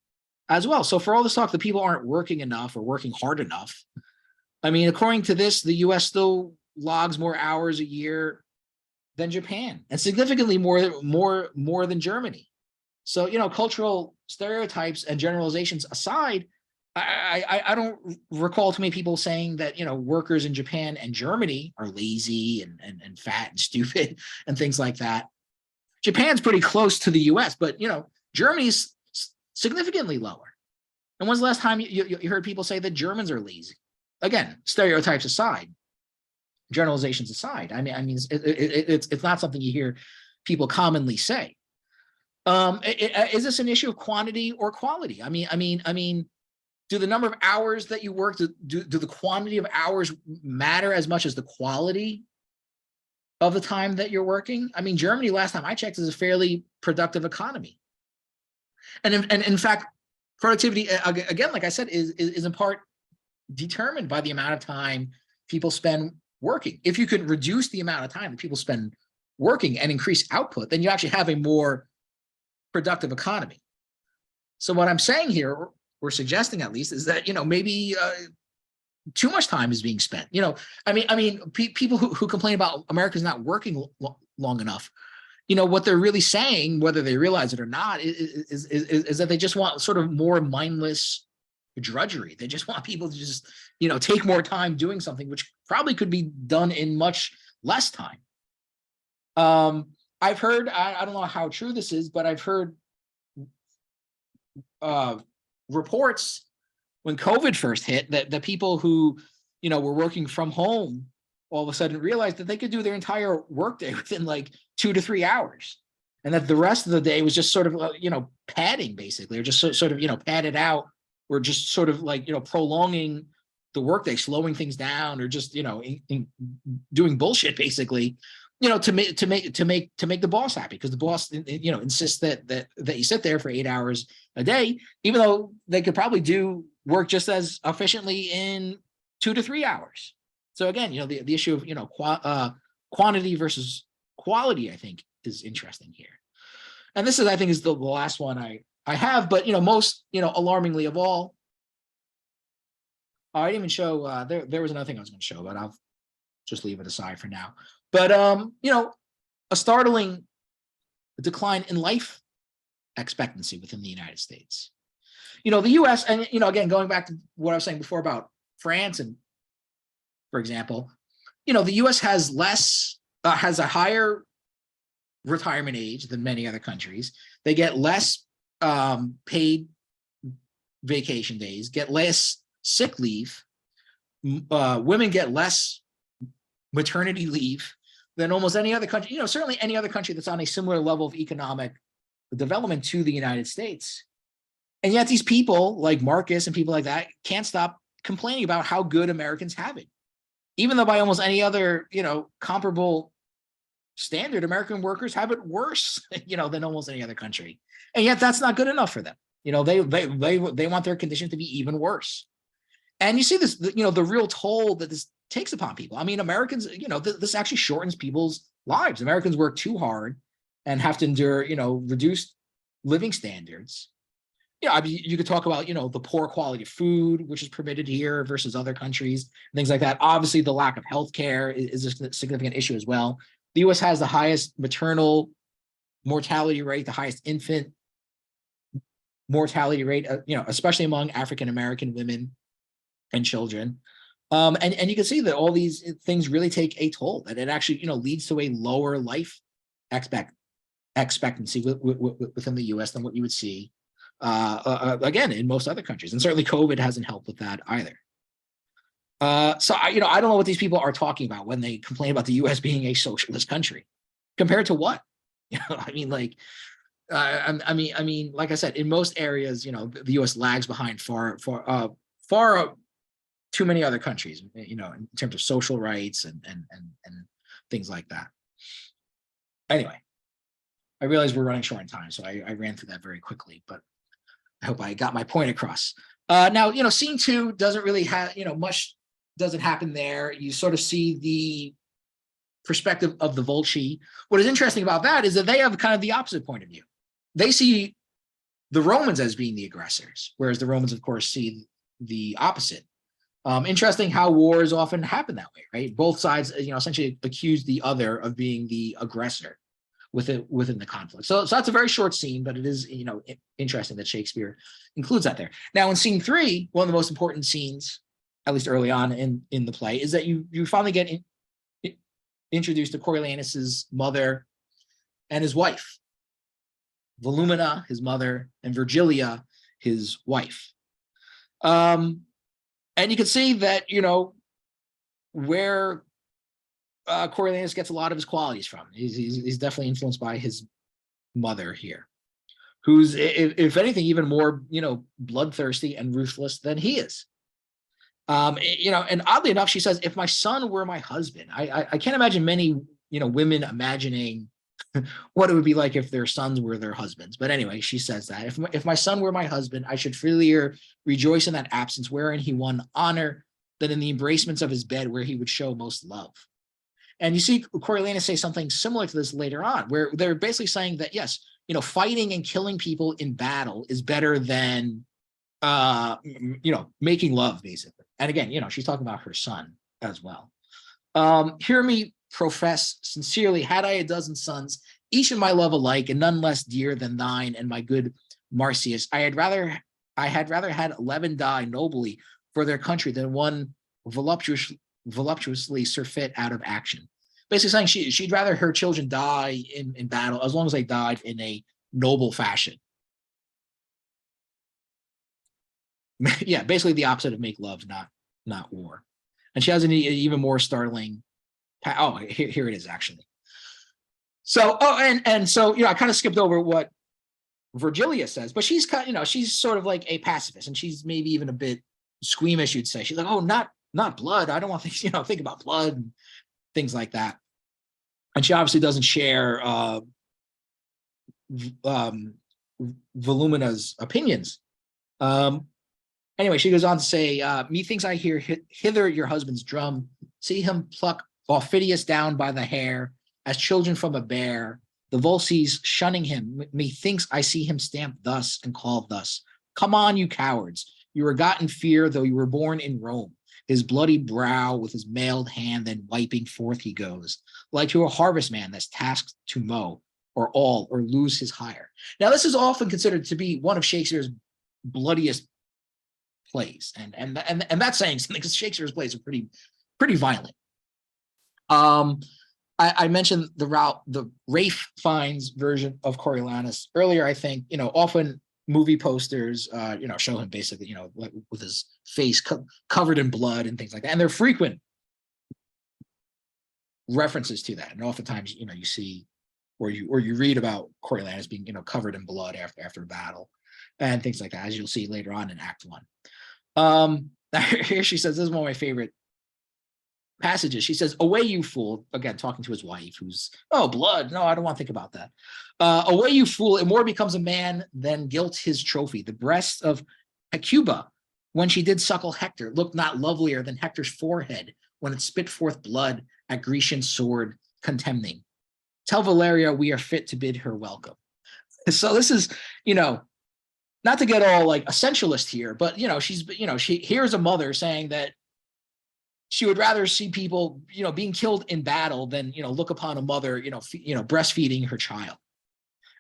as well. So for all this talk that people aren't working enough or working hard enough, I mean, according to this, the US still logs more hours a year than Japan, and significantly more than Germany. So, cultural stereotypes and generalizations aside, I don't recall too many people saying that, workers in Japan and Germany are lazy and fat and stupid and things like that. Japan's pretty close to the US, but, Germany's significantly lower. And when's the last time you heard people say that Germans are lazy? Again, stereotypes aside, generalizations aside. I mean, it's not something you hear people commonly say. Is this an issue of quantity or quality? I mean, do the number of hours that you work, do the quantity of hours matter as much as the quality of the time that you're working? I mean, Germany, last time I checked, is a fairly productive economy. And in fact, productivity, again, like I said, is in part determined by the amount of time people spend working. If you could reduce the amount of time that people spend working and increase output, then you actually have a more productive economy. So what I'm saying here, or suggesting at least, is that, maybe too much time is being spent. People who complain about Americans not working long enough, what they're really saying, whether they realize it or not, is that they just want sort of more mindless drudgery. They just want people to just, take more time doing something, which probably could be done in much less time. I've heard, I don't know how true this is, but I've heard reports when COVID first hit that the people who, were working from home all of a sudden realized that they could do their entire workday within like 2 to 3 hours. And that the rest of the day was just sort of, padding basically, or just sort of, padded out, or just sort of like, prolonging the workday, slowing things down, or just, doing bullshit basically, to make the boss happy, because the boss, insists that you sit there for 8 hours a day, even though they could probably do work just as efficiently in 2 to 3 hours. So again, the issue of, quantity versus quality, I think, is interesting here. And this is, I think, is the last one I have, but, most, alarmingly of all, I didn't even show, there was another thing I was going to show, but I'll just leave it aside for now. But, a startling decline in life expectancy within the United States. The US, and, again, going back to what I was saying before about France, and for example, the US has has a higher retirement age than many other countries. They get less paid vacation days, get less sick leave. Women get less maternity leave than almost any other country, certainly any other country that's on a similar level of economic development to the United States. And yet these people like Marcus and people like that can't stop complaining about how good Americans have it. Even though by almost any other, comparable standard, American workers have it worse, than almost any other country. And yet that's not good enough for them. They want their condition to be even worse. And you see this, the real toll that this takes upon people. I mean, Americans, this actually shortens people's lives. Americans work too hard and have to endure, reduced living standards. You could talk about, the poor quality of food, which is permitted here versus other countries, things like that. Obviously, the lack of healthcare is a significant issue as well. The US has the highest maternal mortality rate, the highest infant mortality rate, especially among African-American women and children. And you can see that all these things really take a toll, that it actually, leads to a lower life expectancy within the US than what you would see, again, in most other countries. And certainly COVID hasn't helped with that either. So I don't know what these people are talking about when they complain about the US being a socialist country. Compared to what? I mean, like, like I said, in most areas, the US lags behind far too many other countries, in terms of social rights and things like that. Anyway, I realize we're running short on time, so I ran through that very quickly, but I hope I got my point across. Now, scene 2 doesn't really have, much doesn't happen there. You sort of see the perspective of the Volsci. What is interesting about that is that they have kind of the opposite point of view. They see the Romans as being the aggressors, whereas the Romans, of course, see the opposite. Interesting how wars often happen that way, right? Both sides, essentially accuse the other of being the aggressor within the conflict. So that's a very short scene, but it is, interesting that Shakespeare includes that there. Now, in scene 3, one of the most important scenes, at least early on in the play, is that you finally get introduced to Coriolanus's mother and his wife, Volumina, his mother, and Virgilia, his wife. And you can see that, where Coriolanus gets a lot of his qualities from. He's definitely influenced by his mother here, who's, if anything, even more, bloodthirsty and ruthless than he is. And oddly enough, she says, if my son were my husband, I can't imagine many, women imagining what it would be like if their sons were their husbands. But anyway, she says that if my son were my husband, I should freelier rejoice in that absence wherein he won honor than in the embracements of his bed where he would show most love. And you see Coriolanus say something similar to this later on, where they're basically saying that, yes, fighting and killing people in battle is better than, making love, basically. And again, she's talking about her son as well. Hear me profess sincerely, had I a dozen sons, each in my love alike, and none less dear than thine and my good Marcius, I had rather had 11 die nobly for their country than one voluptuously surfeit out of action. Basically saying she'd rather her children die in battle as long as they died in a noble fashion. Yeah, basically the opposite of make love, not war. And she has an even more startling. Oh, here it is actually. So, so I kind of skipped over what Virgilia says, but she's she's sort of like a pacifist, and she's maybe even a bit squeamish, you'd say. She's like, oh, not blood. I don't want to think about blood and things like that. And she obviously doesn't share Volumina's opinions. Anyway, she goes on to say, methinks I hear hither your husband's drum, see him pluck Aufidius down by the hair, as children from a bear, the Volsces shunning him, methinks I see him stamped thus and called thus. Come on, you cowards, you were got in fear, though you were born in Rome. His bloody brow with his mailed hand, then wiping forth he goes, like to a harvestman that's tasked to mow, or all, or lose his hire. Now, this is often considered to be one of Shakespeare's bloodiest plays, and that's saying something, because Shakespeare's plays are pretty violent. I mentioned the Ralph Fiennes version of Coriolanus earlier. I think often movie posters show him basically with his face covered in blood and things like that, and they're frequent references to that. And oftentimes you see or you read about Coriolanus being covered in blood after a battle and things like that, as you'll see later on in Act 1. Here she says, this is one of my favorite passages. She says, away you fool, again talking to his wife, who's, oh, blood, no, I don't want to think about that. Away you fool, it more becomes a man than gilt his trophy. The breast of Hecuba, when she did suckle Hector, looked not lovelier than Hector's forehead when it spit forth blood at Grecian sword contemning. Tell Valeria we are fit to bid her welcome. So this is, not to get all like essentialist here, but she hears a mother saying that she would rather see people, being killed in battle than, look upon a mother, breastfeeding her child.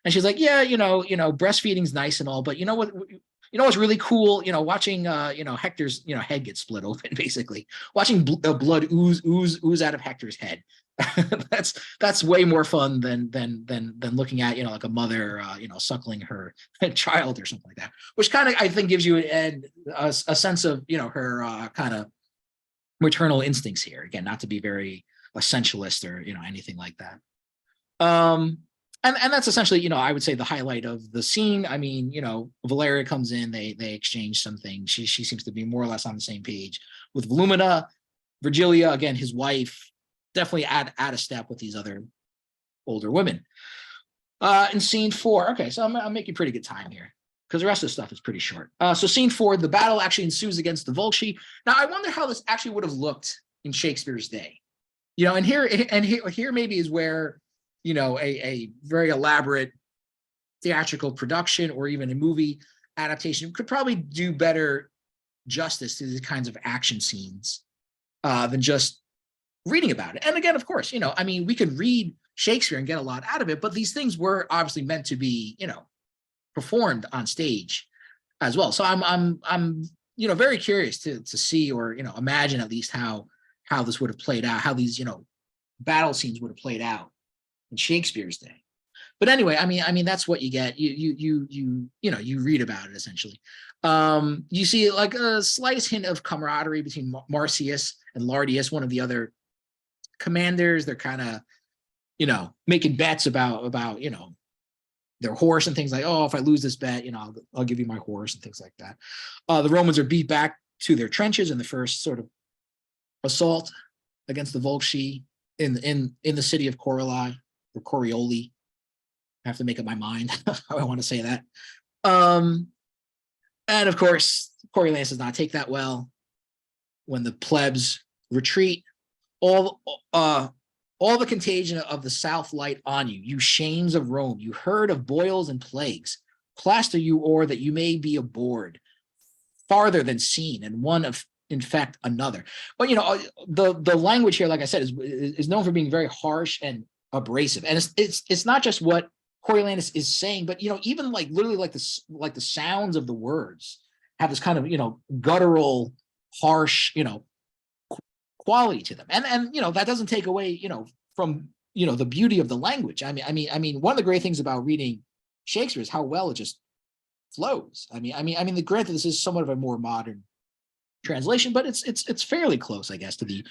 And she's like, yeah, breastfeeding's nice and all, but you know what's really cool? Watching, Hector's, head get split open, basically. Watching blood ooze out of Hector's head. that's way more fun than looking at, like a mother, suckling her child or something like that, which kind of, I think, gives you a sense of, her kind of maternal instincts here. Again, not to be very essentialist or anything like that. And that's essentially, I would say the highlight of the scene. I mean, Valeria comes in, they exchange some things. She seems to be more or less on the same page with Volumina, Virgilia, again, his wife, definitely at a step with these other older women. In scene 4, okay, so I'm making pretty good time here because the rest of the stuff is pretty short. So scene 4, the battle actually ensues against the Volsci. Now, I wonder how this actually would have looked in Shakespeare's day. And here maybe is where, a very elaborate theatrical production or even a movie adaptation could probably do better justice to these kinds of action scenes than just reading about it. And again, of course, we could read Shakespeare and get a lot out of it, but these things were obviously meant to be, performed on stage as well. So I'm very curious to see or imagine at least how this would have played out, how these battle scenes would have played out in Shakespeare's day. But anyway, I mean that's what you get. You read about it essentially. You see like a slight hint of camaraderie between Marcius and Lardius, one of the other commanders. They're kind of making bets about their horse and things like, oh, if I lose this bet, I'll give you my horse and things like that. The Romans are beat back to their trenches in the first sort of assault against the Volsci in the city of Corioli or Corioli. I have to make up my mind how I want to say that. And of course, Coriolanus does not take that well. When the plebs retreat, all the contagion of the South light on you, you shames of Rome, you heard of boils and plagues, plaster you o'er that you may be aboard, farther than seen, and one of infect another. But the language here, like I said, is known for being very harsh and abrasive, and it's not just what Coriolanus is saying, but even like literally like the sounds of the words have this kind of guttural, harsh quality to them, and that doesn't take away from the beauty of the language. I mean one of the great things about reading Shakespeare is how well it just flows. I mean granted this is somewhat of a more modern translation, but it's fairly close, I guess, to the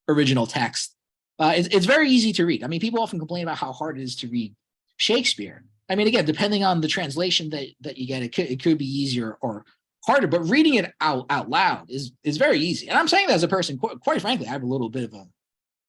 original text. It's very easy to read. I mean, people often complain about how hard it is to read Shakespeare. I mean, again, depending on the translation that you get, it could be easier or harder, but reading it out loud is very easy. And I'm saying that as a person, quite frankly, I have a little bit of a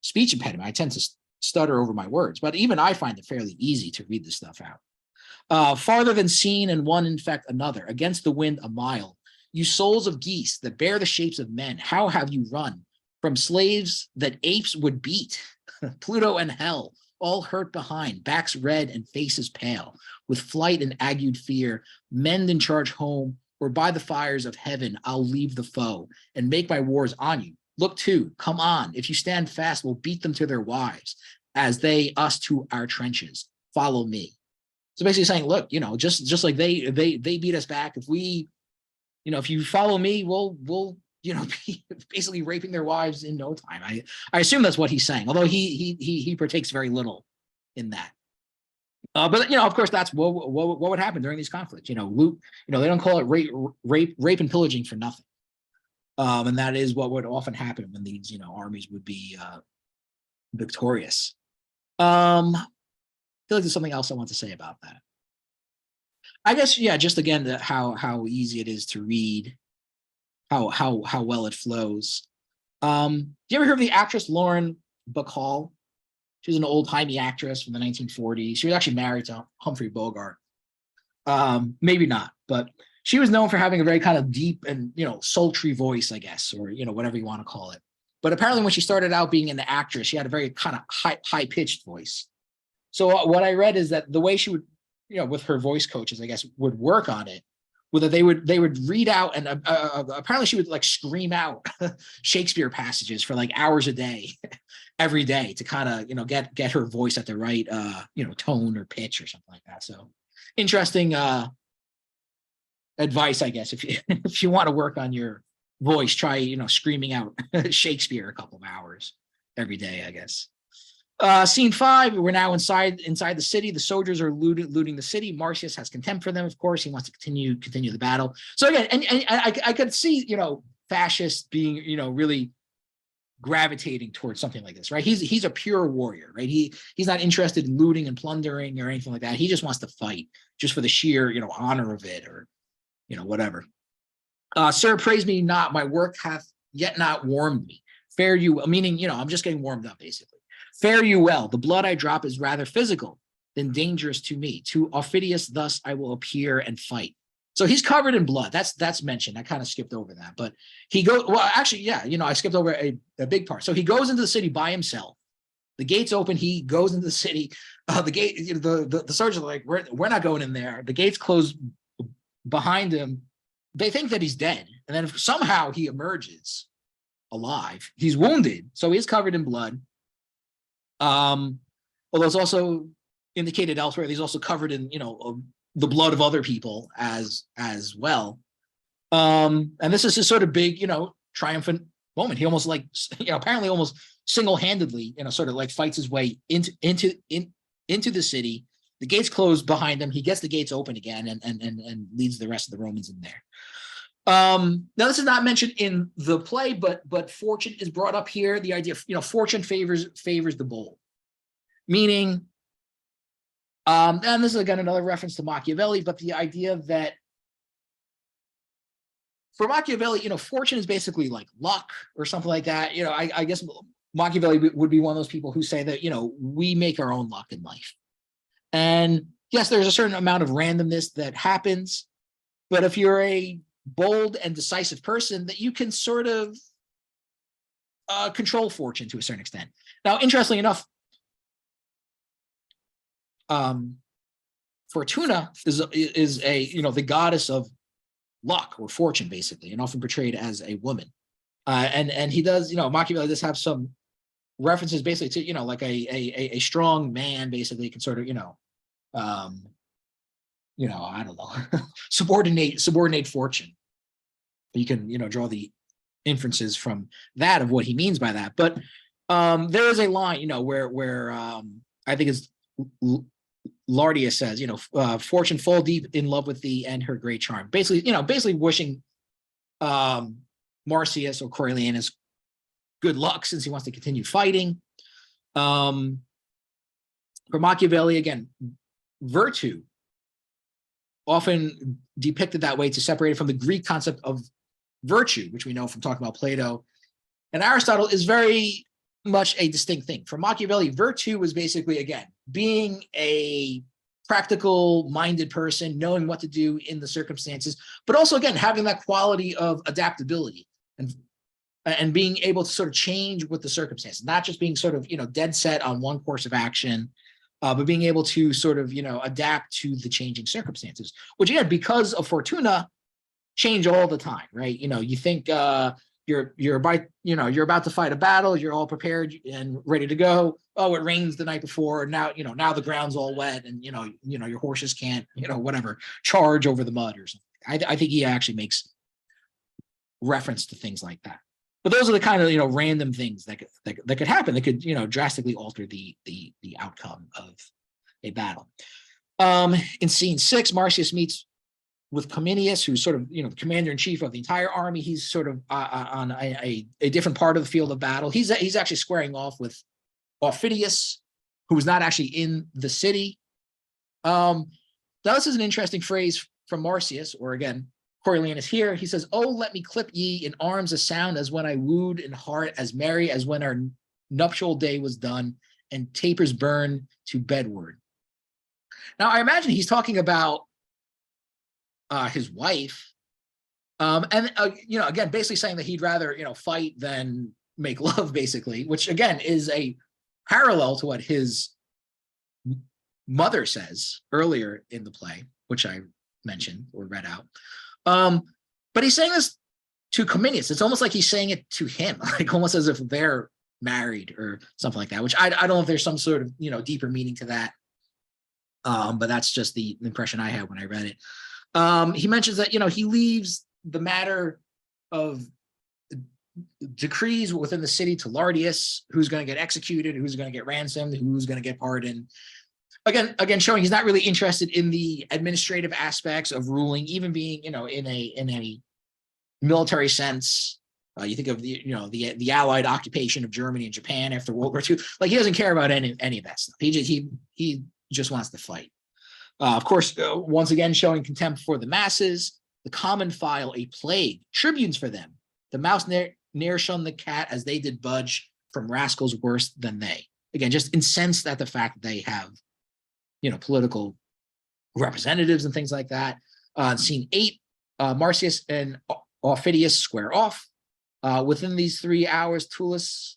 speech impediment. I tend to stutter over my words, but even I find it fairly easy to read this stuff out. Farther than seen, and one infect another, against the wind a mile. You souls of geese that bear the shapes of men, how have you run from slaves that apes would beat? Pluto and hell, all hurt behind, backs red and faces pale, with flight and agued fear, mend and charge home, or by the fires of heaven I'll leave the foe, and make my wars on you. Look to, come on, if you stand fast, we'll beat them to their wives, as they us to our trenches. Follow me. So basically saying, look, just like they beat us back, if we, if you follow me, we'll be basically raping their wives in no time. I assume that's what he's saying, although he partakes very little in that. But of course, that's what would happen during these conflicts. They don't call it rape and pillaging for nothing. And that is what would often happen when these armies would be victorious. I feel like there's something else I want to say about that. I guess, yeah, just again, how easy it is to read, how well it flows. Do you ever hear of the actress Lauren Bacall? She's an old-timey actress from the 1940s. She was actually married to Humphrey Bogart. Maybe not, but she was known for having a very kind of deep and sultry voice, I guess, or whatever you want to call it. But apparently, when she started out being an actress, she had a very kind of high-pitched voice. So what I read is that the way she would, with her voice coaches, I guess, would work on it, whether they would read out, and apparently she would like scream out Shakespeare passages for like hours a day, every day, to kind of get her voice at the right tone or pitch or something like that. So interesting advice, I guess, if you want to work on your voice, try screaming out Shakespeare a couple of hours every day, I guess. Scene 5, we're now inside the city. The soldiers are looting the city. Marcius has contempt for them, of course. He wants to continue the battle. So again, and I could see fascists being really gravitating towards something like this, right? He's a pure warrior, right? He's not interested in looting and plundering or anything like that. He just wants to fight, just for the sheer honor of it, or whatever. Sir, praise me not. My work hath yet not warmed me. Fare you, meaning, I'm just getting warmed up, basically. Fare you well. The blood I drop is rather physical than dangerous to me. To Aufidius thus I will appear and fight. So he's covered in blood. That's mentioned. I kind of skipped over that, but he goes. Well, actually, yeah. I skipped over a big part. So he goes into the city by himself. The gates open. He goes into the city. The gate. The soldiers are like, we're not going in there. The gates close behind him. They think that he's dead, and then somehow he emerges alive. He's wounded, so he's covered in blood. Although it's also indicated elsewhere, he's also covered in the blood of other people as well. And this is his sort of big, triumphant moment. He almost apparently almost single-handedly, sort of like fights his way into the city. The gates close behind him. He gets the gates open again and leads the rest of the Romans in there. Now this is not mentioned in the play, but fortune is brought up here. The idea of, fortune favors the bold, meaning, and this is again another reference to Machiavelli, but the idea that for Machiavelli, fortune is basically like luck or something like that. I guess Machiavelli would be one of those people who say that, we make our own luck in life. And yes, there's a certain amount of randomness that happens, but if you're a bold and decisive person, that you can sort of control fortune to a certain extent. Now, interestingly enough, Fortuna is the goddess of luck or fortune, basically, and often portrayed as a woman. And he does, Machiavelli does have some references basically to, like a strong man basically can sort of, I don't know, subordinate fortune. You can, draw the inferences from that of what he means by that. But there is a line, where I think it's Lardius says, fortune fall deep in love with thee and her great charm. Basically wishing Marcius or Coriolanus good luck since he wants to continue fighting. For Machiavelli, again, virtue, often depicted that way to separate it from the Greek concept of virtue, which we know from talking about Plato and Aristotle, is very much a distinct thing. For Machiavelli, virtue was basically, again, being a practical minded person, knowing what to do in the circumstances, but also, again, having that quality of adaptability and being able to sort of change with the circumstances, not just being sort of, dead set on one course of action, but being able to sort of, adapt to the changing circumstances, which, again, because of Fortuna, change all the time, right? You think you're about to fight a battle, you're all prepared and ready to go. Oh, it rains the night before. Now, now the ground's all wet, and your horses can't, whatever, charge over the mud or something. I think he actually makes reference to things like that. But those are the kind of random things that could happen. That could drastically alter the outcome of a battle. In scene 6, Marcius meets with Cominius, who's sort of the commander-in-chief of the entire army. He's sort of on a different part of the field of battle. He's actually squaring off with Aufidius, who was not actually in the city. Now this is an interesting phrase from Marcius, or again, Coriolanus here. He says, "Oh, let me clip ye in arms as sound as when I wooed, in heart as merry as when our nuptial day was done, and tapers burn to bedward." Now I imagine he's talking about his wife, and again, basically saying that he'd rather fight than make love, basically, which again is a parallel to what his mother says earlier in the play, which I mentioned or read out. But he's saying this to Cominius. It's almost like he's saying it to him, like almost as if they're married or something like that, which I don't know if there's some sort of deeper meaning to that, but that's just the impression I had when I read it. He mentions that he leaves the matter of decrees within the city to Lardius, who's going to get executed, who's going to get ransomed, who's going to get pardoned. Again, showing he's not really interested in the administrative aspects of ruling, even being in a military sense. You think of the Allied occupation of Germany and Japan after World War II. Like, he doesn't care about any of that stuff. He just wants to fight. Of course, once again, showing contempt for the masses, the common file a plague, tribunes for them, the ne'er shun the cat as they did budge from rascals worse than they. Again, just incensed at the fact that they have, political representatives and things like that. Scene 8, Marcius and Aufidius square off. Within these 3 hours, Tullus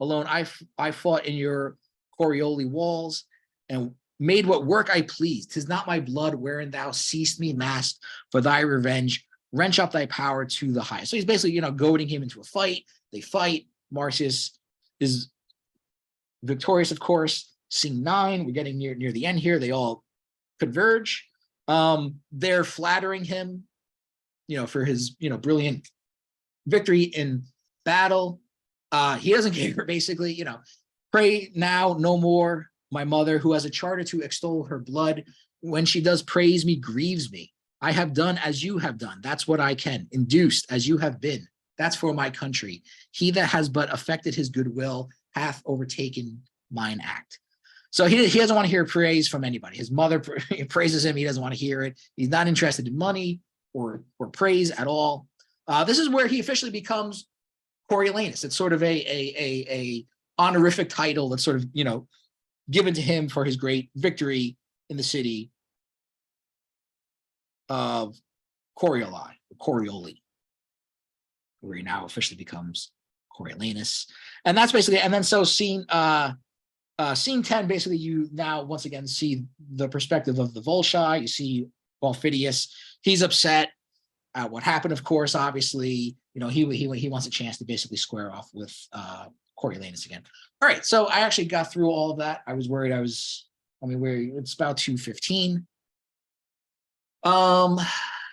alone, I fought in your Corioli walls and made what work I pleased. 'Tis not my blood wherein thou seest me masked for thy revenge. Wrench up thy power to the highest. So he's basically, goading him into a fight. They fight. Marcius is victorious, of course. Scene 9, we're getting near the end here. They all converge. They're flattering him, for his, brilliant victory in battle. He doesn't care, basically, pray now no more. My mother, who has a charter to extol her blood, when she does praise me, grieves me. I have done as you have done. That's what I can. Induced as you have been. That's for my country. He that has but affected his goodwill hath overtaken mine act. So he doesn't want to hear praise from anybody. His mother praises him. He doesn't want to hear it. He's not interested in money or praise at all. This is where he officially becomes Coriolanus. It's sort of a honorific title that's sort of, given to him for his great victory in the city of Corioli, where he now officially becomes Coriolanus. And that's basically, and then so scene 10, basically you now once again see the perspective of the Volsci. You see Aufidius. He's upset at what happened, of course, obviously. He wants a chance to basically square off with Coriolanus again. All right, so I actually got through all of that. I was worried it's about 2:15.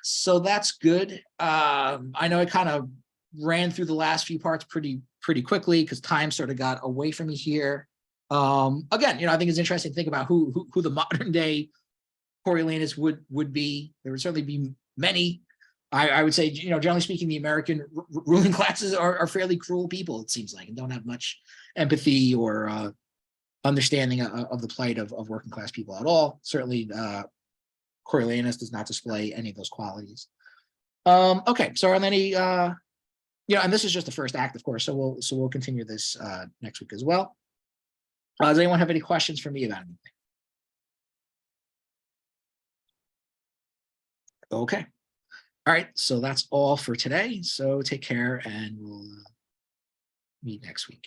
So that's good. I know I kind of ran through the last few parts pretty quickly because time sort of got away from me here. Again, I think it's interesting to think about who the modern day Coriolanus would be. There would certainly be many. I would say, generally speaking, the American ruling classes are fairly cruel people, it seems like, and don't have much empathy or understanding of the plight of working class people at all. Certainly, Coriolanus does not display any of those qualities. Okay, so are there any, and this is just the first act, of course, so we'll continue this next week as well. Does anyone have any questions for me about anything? Okay. All right, so that's all for today. So take care and we'll meet next week.